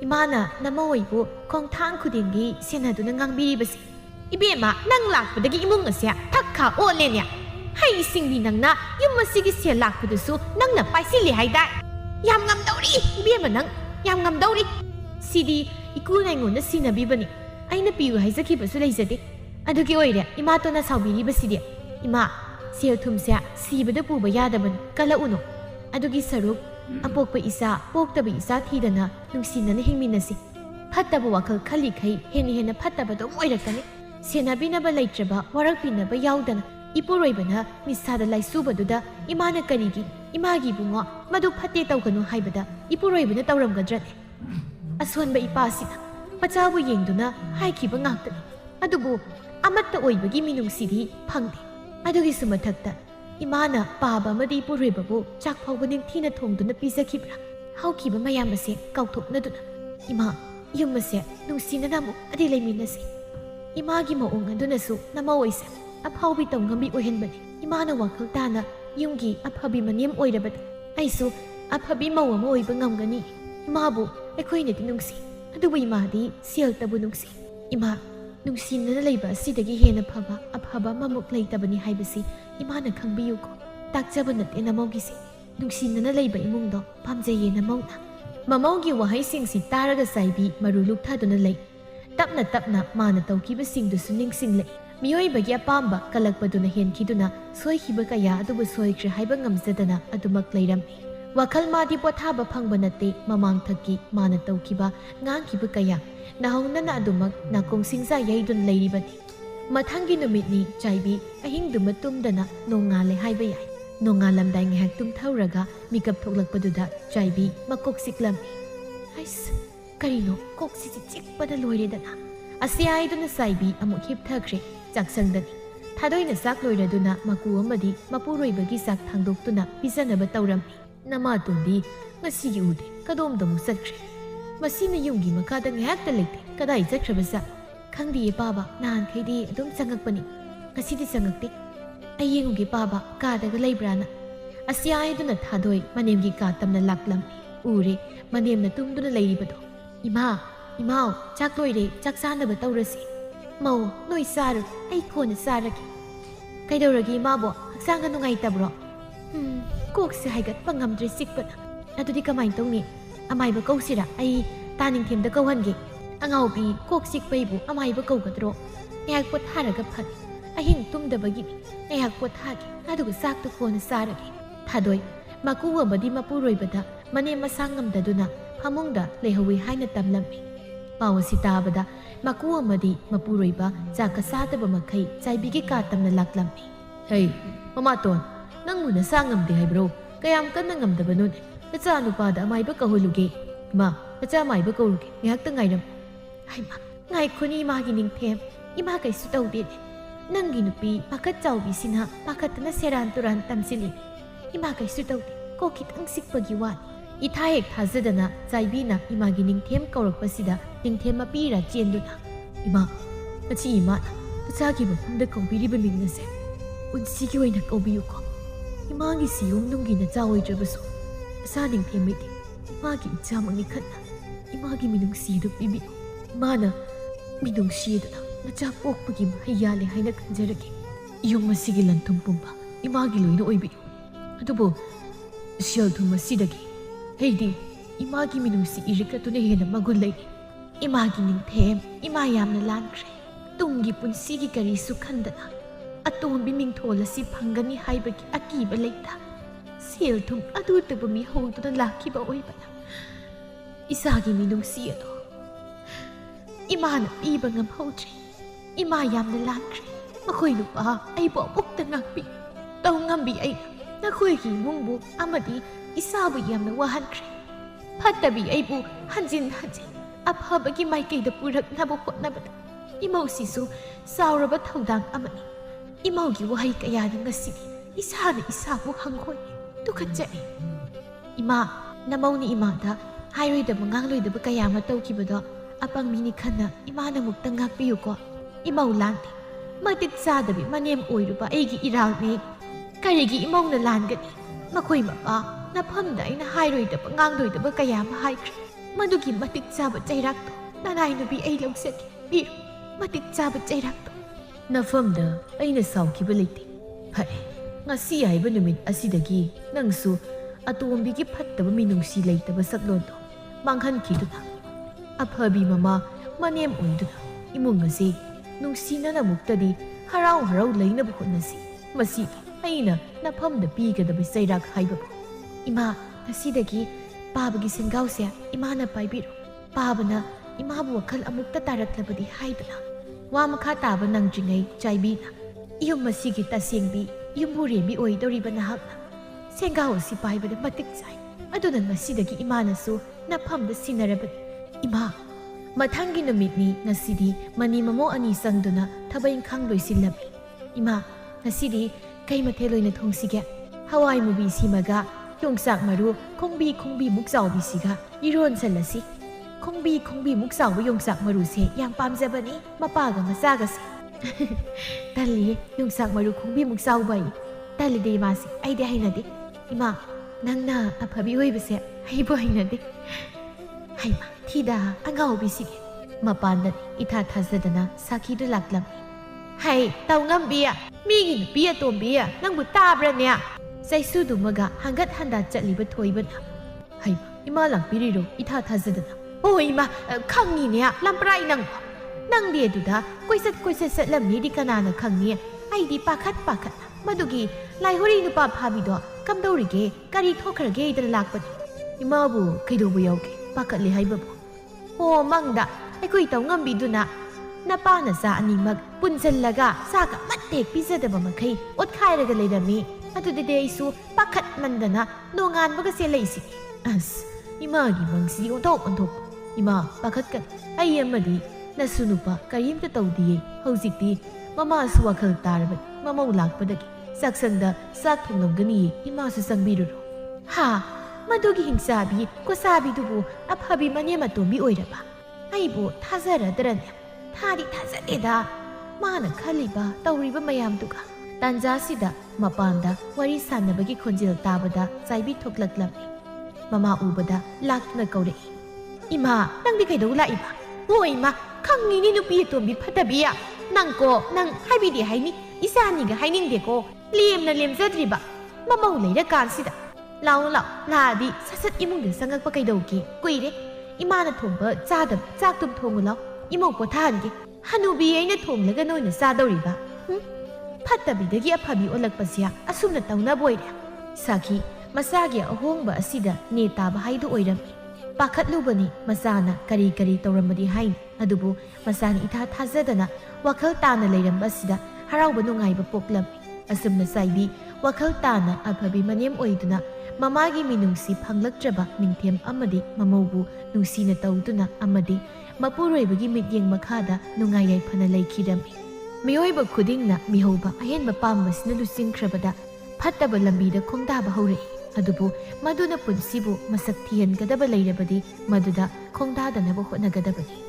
ꯏꯃꯥꯅ ꯅꯃꯧ ꯑꯩꯕꯨ ꯈꯣꯡꯊꯥꯡ ꯈꯨꯗꯤꯡꯒꯤ ꯁꯦꯟꯅꯗꯨꯅ ꯉꯥꯡꯕꯤꯔꯤꯕꯁꯤ. Ibema, nang lakpadagi imong asya, takka olenya. Hay singbi nangna, yung masigi siya lakpadasu, nang napaisili hayda. Yam ngam dauri! Ibema nang, yam ngam dauri! Sidi, ikunay ngon na sinabibani. Ay napiyo hayzakibasu layzade. Adugi oire, ima to na saubiribasidi. Ima, siya tumsya, sibada puba yadaban, kalauno. Adugi saruk, ang pokpa isa, poktabi isa tidana, nung sinana hingminasi. Pataba wakal kalikay, heni-hena pataba dong oirakani. Senabinaba laytraba, warakpinaba yaudana. Ipuroybana, misada laysubaduda, imana karigi, imagi bungo, madu pati tawkanu haibada, ipuroybana tawramgadrane. Aswanba ipasina, machabu yengduna, haikiba ngaktani. Adubu, amatta oibagi minungsidi, pangdi. Adugi sumatakta, imana paba madi ipuroybabu, chakpawba ningtina thongduna pisakibra. Haukiba mayamase, kauthoknaduna. Ima, yummase, nungsinanamu, adilayminase. Imagi maong andunasu, namawaisa. Aphawi tong ngambi ohenbani. Imana wakal tana, yunggi aphabi maniam oirabada. Aisu, aphabi mawa mo oiba ngamgani. Imabu, ekoy na tinungsi. Adubu imadi, siyal tabu nungsi. Ima, nungsi na nalayba sidagi hena phaba, aphaba mamuk laytabani haibasi. Imana khangbiyu ko. Takjaba natin namawgisi. Nungsi na nalayba imungdo, pamjaye namawna. Mamawgi wahay singsi taraga saibi, maruluk taduna lay. Tapna mana tawkibasingdusu ningsinglay. Miyoybagi apamba kalakpaduna henkiduna soikiba kaya adubu soikre haiba ngamjadana adumak layrammi. Wakal madi pothaba phangba nate mamang thaki mana tawkiba ngangkiba kaya nahawnana adumak nakongsingjay yaidun layribani. Mathangi numitni chaibi ahingduma tumdana nongale haiba yai. Nongalamday ngahak tumthawraga mikap thoklakpaduda chaibi makok siklammi. Ais, karino koksisi chikpada loiredana. Asiyayiduna saibi amuk hipthakre. Jaksangdani. Thadoina sak loiraduna maku amadi mapuroibagi sak thangdoktuna pisanaba tawrammi. Namatundi ngasigi ude kadomdamu satkre. Masina yumgi makada ngayakta lekte kadai sakrabasa. Khangdiye baba nahan khaidi adum sangakpani. Ngasidi sangakte. Ayengugi baba kadaga laibrana. Asiyayiduna thadoi manemgi ka tamna laklammi. Ure manemna tumduna lairibado. Ima, imao, chak loire chak sanaba tawrasi. Mau, noi saru, ay kona saragi. Kaidoragi mabo, haksanga nungaytabro. Kokse haigat pangamdre sikpana. Atudi kamay tongni, amay ba kausira ay taning timda kawangi. Angawbi, kok sikpaybu, amay ba kawgadro. Ngayak pot haraga pat. Ahin tumdabagi, ngayak pot hagi, aduga sakto kona saragi. Tadoy, makuwa ba di mapuroy bada, mani masangam daduna, hamungda lehawi haina tamlammi. Pawasi tabada, makuwa madi mapuroiba jaka sataba makai chaibigi katamna laklammi. Hey, mamaton, nang muna sangamdi haibro, kayam ka nangamdaba nun. Nacha nupada amayba kahuluge. Ma, nacha amayba kahuluge, ngayakta ngayram. Ay ma, ngay ko ni imagi ning tem, imagay sutaw din. Nang ginupi, pakat chawbi sinha, pakat na seranturan tamsilin. Imagay sutaw din, kokit ang sikpagiwani. Ithayek thazadana chaibina imagi ningthem kaurakpasida ningthem mapira chenduna. Ima, machi ima, tachagi mafamda kaubiriba mingnase. Unsigi oina kaubiyuko. Imagi siyong nunggi na chawoidrabaso. Asa ningthem iti, imagi ichamang nikhatna. Imagi minungsido bibiyo. Imana, minungsidana, nachapokpagi mahayale haina kanjaragi. Iyong masigi lantum pumba, imagi loina oibiyo. Adubo, siyal masidagi. Heidi, imagi minusi irikatuna hena magulay. Imagi ningthem, imayam na lankre. Tunggi punsigi karisu kandana. Atombi mingthola si panggani haibagi akiba layta. Siltum adutaba mi hawdo na lakiba oibana. Isagi minusi ato. Imana iba ngam hawdre. Imayam na lankre. Makoy lupa ay buwabok na ngakbi. Tau ngambi ay nakoy himungbo amadi isabu yam na wahankre. Patabi ay bu hanjin. Aphabagi maikayda purak nabukot nabada. Imaw sisu sauraba thawdang amani. Imawgi wahay kaya ng ngasigi. Isa na isa mo hanghoy. Tukadjay. Ima, namaw ni imada. Hayroy da mangangloy da ba kaya matawkibado. Apang minikhan na ima na mugtangak piyo ko. Imaw lanti. Matitsadabi manem oyro ba aygi iral ni. Karigi imaw na langani. ꯃꯈꯣꯏ ꯃꯄꯥ ꯅꯐꯝꯗ ꯑꯩꯅ ꯍꯥꯏꯔꯣꯏꯗꯕ ꯉꯥꯡꯂꯣꯏꯗꯕ ꯀꯌꯥ ꯑꯃ ꯍꯥꯏꯈ꯭ꯔꯦ ꯃꯗꯨꯒꯤ ꯃꯇꯤꯛ ꯆꯥꯕ ꯆꯩꯔꯥꯛꯇꯣ ꯅꯅꯥꯏ ꯅꯨꯄꯤ ꯑꯩ ꯂꯧꯖꯒꯦ ꯄꯤꯔꯣ ꯃꯇꯤꯛ ꯆꯥꯕ ꯆꯩꯔꯥꯛꯇꯣ ꯅꯐꯝꯗ ꯑꯩꯅ ꯁꯥꯎꯈꯤꯕ ꯂꯩꯇꯦ ꯐꯔꯦ ꯉꯁꯤ ꯍꯥꯏꯕ ꯅꯨꯃꯤꯠ ꯑꯁꯤꯗꯒꯤ ꯅꯪꯁꯨ ꯑꯇꯣꯝꯕꯤꯒꯤ ꯐꯠꯇꯕ ꯃꯤꯅꯨꯡꯁꯤ ꯂꯩꯇꯕ ꯁꯛꯂꯣꯟꯗꯣ ꯃꯥꯡꯍꯟꯈꯤꯗꯨꯅ ꯑꯐꯕꯤ ꯃꯃꯥ ꯃꯅꯦꯝ ꯑꯣꯏꯗꯨꯅ ꯏꯃꯨꯡ ꯑꯁꯤ ꯅꯨꯡꯁꯤꯅꯅꯃꯨꯛꯇꯗꯤ ꯍꯔꯥꯎ ꯍꯔꯥꯎ ꯂꯩꯅꯕ ꯍꯣꯠꯅꯁꯤ ꯃꯁꯤꯗꯤ ꯑꯩꯅ ꯅꯐꯝꯗ ꯄꯤꯒꯗꯕ ꯆꯩꯔꯥꯛ ꯍꯥꯏꯕꯕꯨ ꯏꯃꯥ ꯉꯁꯤꯗꯒꯤ ꯄꯥꯕꯒꯤ ꯁꯦꯟꯒꯥꯎꯁꯦ ꯏꯃꯥꯅ ꯄꯥꯏꯕꯤꯔꯣ ꯄꯥꯕꯅ ꯏꯃꯥꯕꯨ ꯋꯥꯈꯜ ꯑꯃꯨꯛꯇ ꯇꯥꯔꯛꯂꯕꯗꯤ ꯍꯥꯏꯗꯨꯅ ꯋꯥ ꯃꯈꯥ ꯇꯥꯕ ꯅꯪꯗ꯭ꯔꯤꯉꯩ ꯆꯥꯏꯕꯤꯅ ꯌꯨꯝ ꯑꯁꯤꯒꯤ ꯇꯁꯦꯡꯕꯤ ꯌꯨꯝꯕꯨꯔꯦꯝꯕꯤ ꯑꯣꯏꯗꯧꯔꯤꯕ ꯅꯍꯥꯛꯅ ꯁꯦꯟꯒꯥꯎ ꯑꯁꯤ ꯄꯥꯏꯕꯗ ꯃꯇꯤꯛ ꯆꯥꯏ ꯑꯗꯨꯅ ꯉꯁꯤꯗꯒꯤ ꯏꯃꯥꯅꯁꯨ ꯅꯐꯝꯗ ꯁꯤꯟꯅꯔꯕꯅꯤ ꯏꯃꯥ ꯃꯊꯪꯒꯤ ꯅꯨꯃꯤꯠꯅꯤ ꯉꯁꯤꯗꯤ ꯃꯅꯤ ꯃꯃꯧ ꯑꯅꯤ ꯆꯪꯗꯨꯅ ꯊꯕꯛ ꯏꯪꯈꯥꯡ ꯂꯣꯏꯁꯤꯜꯂꯝꯃꯤ ꯏꯃꯥ ꯉꯁꯤꯗꯤ ꯀꯩ ꯃꯊꯦꯜ ꯑꯣꯏꯅ ꯊꯣꯡꯁꯤꯒꯦ ꯍꯋꯥꯏ ꯃꯨꯕꯤ ꯁꯤꯃꯒ ꯌꯣꯡꯆꯥꯛ ꯃꯔꯨ ꯈꯣꯡꯕꯤꯃꯨꯛ ꯆꯥꯎꯕꯤꯁꯤꯒ ꯏꯔꯣꯟꯁꯜꯂꯁꯤ ꯈꯣꯡꯕꯤꯃꯨꯛ ꯆꯥꯎꯕ ꯌꯣꯡꯆꯥꯛ ꯃꯔꯨꯁꯦ ꯌꯥꯝ ꯄꯥꯝꯖꯕꯅꯤ ꯃꯄꯥꯒ ꯃꯆꯥꯒꯁꯦ ꯇꯜꯂꯤ ꯌꯣꯡꯆꯥꯛ ꯃꯔꯨ ꯈꯣꯡꯕꯤꯃꯨꯛ ꯆꯥꯎꯕ ꯑꯩ ꯇꯜꯂꯤꯗꯦ ꯏꯃꯥꯁꯦ ꯑꯩꯗꯤ ꯍꯩꯅꯗꯦ ꯏꯃꯥ ꯅꯪꯅ ꯑꯐꯕꯤ ꯑꯣꯏꯕꯁꯦ ꯑꯩꯕꯨ ꯍꯩꯅꯗꯦ ꯍꯩꯃ ꯊꯤꯗ ꯑꯉꯥꯎꯕꯤꯁꯤꯒꯤ ꯃꯄꯥꯟꯗ ꯏꯊꯥ ꯊꯥꯖꯗꯅ ꯁꯥꯈꯤꯗꯨ ꯂꯥꯛꯂꯝꯃꯤ ꯍꯩ ꯇꯧꯉꯝꯕꯤ ꯃꯤꯒꯤ ꯅꯨꯄꯤ ꯑꯇꯣꯝꯕꯤ ꯅꯪꯕꯨ ꯇꯥꯕ꯭ꯔꯅꯦ ꯆꯩꯁꯨꯗꯨꯃꯒ ꯍꯪꯒꯠ ꯍꯟꯗꯥ ꯆꯠꯂꯤꯕ ꯊꯣꯏꯕꯅ ꯍꯩꯃ ꯏꯃꯥ ꯂꯥꯛꯄꯤꯔꯤꯔꯣ ꯏꯊꯥ ꯊꯥꯖꯗꯅ ꯑꯣ ꯏꯃꯥ ꯈꯪꯉꯤꯅꯦ ꯂꯝꯄ꯭ꯔꯥꯏ ꯅꯪꯗꯤ ꯑꯗꯨꯗ ꯀꯣꯏꯆꯠ ꯆꯠꯂꯝꯅꯤꯗꯤ ꯀꯅꯥꯅ ꯈꯪꯅꯤ ꯑꯩꯗꯤ ꯄꯥꯈꯠꯅ ꯃꯗꯨꯒꯤ ꯂꯥꯏꯍꯣꯔꯤ ꯅꯨꯄꯥ ꯐꯥꯕꯤꯗꯣ ꯀꯝꯗꯧꯔꯤꯒꯦ ꯀꯔꯤ ꯊꯣꯛꯈ꯭ꯔꯒꯦꯗꯅ ꯂꯥꯛꯄꯅꯤ ꯏꯃꯥꯕꯨ ꯀꯩꯗꯧꯕ ꯌꯥꯎꯒꯦ ꯄꯥꯈꯠꯂꯦ ꯍꯥꯏꯕꯕꯨ ꯑꯣ ꯃꯪꯗ ꯑꯩꯈꯣꯏ ꯇꯧꯉꯝꯕꯤꯗꯨꯅ ꯅꯄꯥ ꯅꯆꯥ ꯑꯅꯤꯃꯛ ꯄꯨꯟꯁꯤꯜꯂꯒ ꯆꯥꯛ ꯑꯃꯠꯇ ꯍꯦꯛ ꯄꯤꯖꯗꯕ ꯃꯈꯩ ꯑꯣꯠꯈꯥꯏꯔꯒ ꯂꯩꯔꯝꯃꯤ ꯑꯗꯨꯗꯗꯤ ꯑꯩꯁꯨ ꯄꯥꯈꯠꯃꯟꯗꯅ ꯅꯣꯡꯉꯥꯟꯕꯒꯁꯦ ꯂꯩꯁꯤ ꯑꯁ ꯏꯃꯥꯒꯤ ꯃꯪꯁꯤꯗꯤ ꯑꯣꯟꯊꯣꯛꯄ ꯏꯃꯥ ꯄꯥꯈꯠꯀꯅꯨ ꯑꯩ ꯑꯃꯗꯤ ꯅꯁꯨ ꯅꯨꯄꯥ ꯀꯔꯤꯝꯇ ꯇꯧꯗꯤꯌꯦ ꯍꯧꯖꯤꯛꯇꯤ ꯃꯃꯥꯁꯨ ꯋꯥꯈꯜ ꯇꯥꯔꯕꯅꯤ ꯃꯃꯧ ꯂꯥꯛꯄꯗꯒꯤ ꯆꯥꯛꯁꯪꯗ ꯆꯥꯛ ꯊꯣꯡꯂꯝꯒꯅꯤꯌꯦ ꯏꯃꯥꯁꯨ ꯆꯪꯕꯤꯔꯨꯔꯣ ꯍꯥ ꯃꯗꯨꯒꯤ ꯍꯤꯡꯆꯥꯕꯤ ꯀꯣꯁꯥꯕꯤꯗꯨꯕꯨ ꯑꯐꯕꯤ ꯃꯅꯦꯝ ꯑꯇꯣꯝꯕꯤ ꯑꯣꯏꯔꯕ ꯑꯩꯕꯨ ꯊꯥꯖꯔꯗ꯭ꯔꯅꯦ ꯊꯥꯗꯤ ꯊꯥꯖꯗꯦꯗ ꯃꯥꯅ ꯈꯜꯂꯤꯕ ꯇꯧꯔꯤꯕ ꯃꯌꯥꯝꯗꯨꯒ ꯇꯥꯟꯖꯥꯁꯤꯗ ꯃꯄꯥꯟꯗ ꯋꯥꯔꯤ ꯁꯥꯟꯅꯕꯒꯤ ꯈꯣꯟꯖꯦꯜ ꯇꯥꯕꯗ ꯆꯥꯏꯕꯤ ꯊꯣꯛꯂꯛꯂꯝꯃꯤ ꯃꯃꯥ ꯎꯕꯗ ꯂꯥꯛꯇꯨꯅ ꯀꯧꯔꯛꯏ ꯏꯃꯥ ꯅꯪꯗꯤ ꯀꯩꯗꯧ ꯂꯥꯛꯏꯕ ꯍꯣ ꯏꯃꯥ ꯈꯪꯉꯤꯅꯤ ꯅꯨꯄꯤ ꯑꯇꯣꯝꯕꯤ ꯐꯠꯇꯕꯤ ꯅꯪ ꯍꯥꯏꯕꯤꯗꯤ ꯍꯥꯏꯅꯤ ꯏꯆꯥꯅꯤꯒ ꯍꯥꯏꯅꯤꯡꯗꯦꯀꯣ ꯂꯦꯝꯅ ꯂꯦꯝꯖꯗ꯭ꯔꯤꯕ ꯃꯃꯧ ꯂꯩꯔꯀꯥꯟꯁꯤꯗ ꯂꯥꯛꯑꯗꯤ ꯁꯠ ꯏꯃꯨꯡꯗ ꯆꯪꯉꯛꯄ ꯀꯩꯗꯧꯒꯦ ꯀꯨꯏꯔꯦ ꯏꯃꯥꯅ ꯊꯣꯡꯕ ꯆꯥꯗꯕ ꯆꯥꯛꯇꯨꯝ ꯊꯣꯡꯉꯨ ꯂꯥꯎ ꯏꯃꯧ ꯄꯣꯊꯥꯍꯟꯒꯦ ꯍꯅꯨꯕꯤ ꯑꯩꯅ ꯊꯣꯡꯂꯒ ꯅꯣꯏꯅ ꯆꯥꯗꯧꯔꯤꯕ ꯐꯠꯇꯕꯤꯗꯒꯤ ꯑꯐꯕꯤ ꯑꯣꯜꯂꯛꯄꯁꯦ ꯑꯁꯨꯝꯅ ꯇꯧꯅꯕ ꯑꯣꯏꯔꯦ ꯁꯥꯈꯤ ꯃꯆꯥꯒꯤ ꯑꯍꯣꯡꯕ ꯑꯁꯤꯗ ꯅꯦ ꯇꯥꯕ ꯍꯥꯏꯗꯨ ꯑꯣꯏꯔꯝꯃꯤ ꯄꯥꯈꯠꯂꯨꯕꯅꯤ ꯃꯆꯥꯅ ꯀꯔꯤ ꯇꯧꯔꯝꯃꯗꯤ ꯍꯥꯏꯅꯤ ꯑꯗꯨꯕꯨ ꯃꯆꯥꯅ ꯏꯊꯥ ꯊꯥꯖꯗꯅ ꯋꯥꯈꯜ ꯇꯥꯅ ꯂꯩꯔꯝꯕ ꯑꯁꯤꯗ ꯍꯔꯥꯎꯕ ꯅꯨꯡꯉꯥꯏꯕ ꯄꯣꯛꯂꯝꯃꯤ ꯑꯁꯨꯝꯅ ꯆꯥꯏꯕꯤ ꯋꯥꯈꯜ ꯇꯥꯅ ꯑꯐꯕꯤ ꯃꯅꯦꯝ ꯑꯣꯏꯗꯨꯅ ꯃꯃꯥꯒꯤ ꯃꯤꯅꯨꯡꯁꯤ ꯐꯪꯂꯛꯇ꯭ꯔꯕ ꯅꯤꯡꯊꯦꯝ ꯑꯃꯗꯤ ꯃꯃꯧꯕꯨ ꯅꯨꯡꯁꯤꯅ ꯇꯧꯗꯨꯅ ꯑꯃꯗꯤ ꯃꯄꯨꯔꯣꯏꯕꯒꯤ ꯃꯤꯠꯌꯦꯡ ꯃꯈꯥꯗ ꯅꯨꯡꯉꯥꯏ ꯌꯥꯏꯐꯅ ꯂꯩꯈꯤꯔꯝꯃꯤ ꯃꯤꯑꯣꯏꯕ ꯈꯨꯗꯤꯡꯅ ꯃꯤꯍꯧꯕ ꯑꯍꯦꯟꯕ ꯄꯥꯝꯕꯁꯤꯅ ꯂꯨꯆꯤꯡꯈ꯭ꯔꯕꯗ ꯐꯠꯇꯕ ꯂꯝꯕꯤꯗ ꯈꯣꯡꯗꯥꯕ ꯍꯧꯔꯛꯏ ꯑꯗꯨꯕꯨ ꯃꯗꯨꯅ ꯄꯨꯟꯁꯤꯕꯨ ꯃꯁꯛ ꯊꯤꯍꯟꯒꯗꯕ ꯂꯩꯔꯕꯗꯤ ꯃꯗꯨꯗ ꯈꯣꯡꯗꯥꯗꯅꯕ ꯍꯣꯠꯅꯒꯗꯕꯅꯤ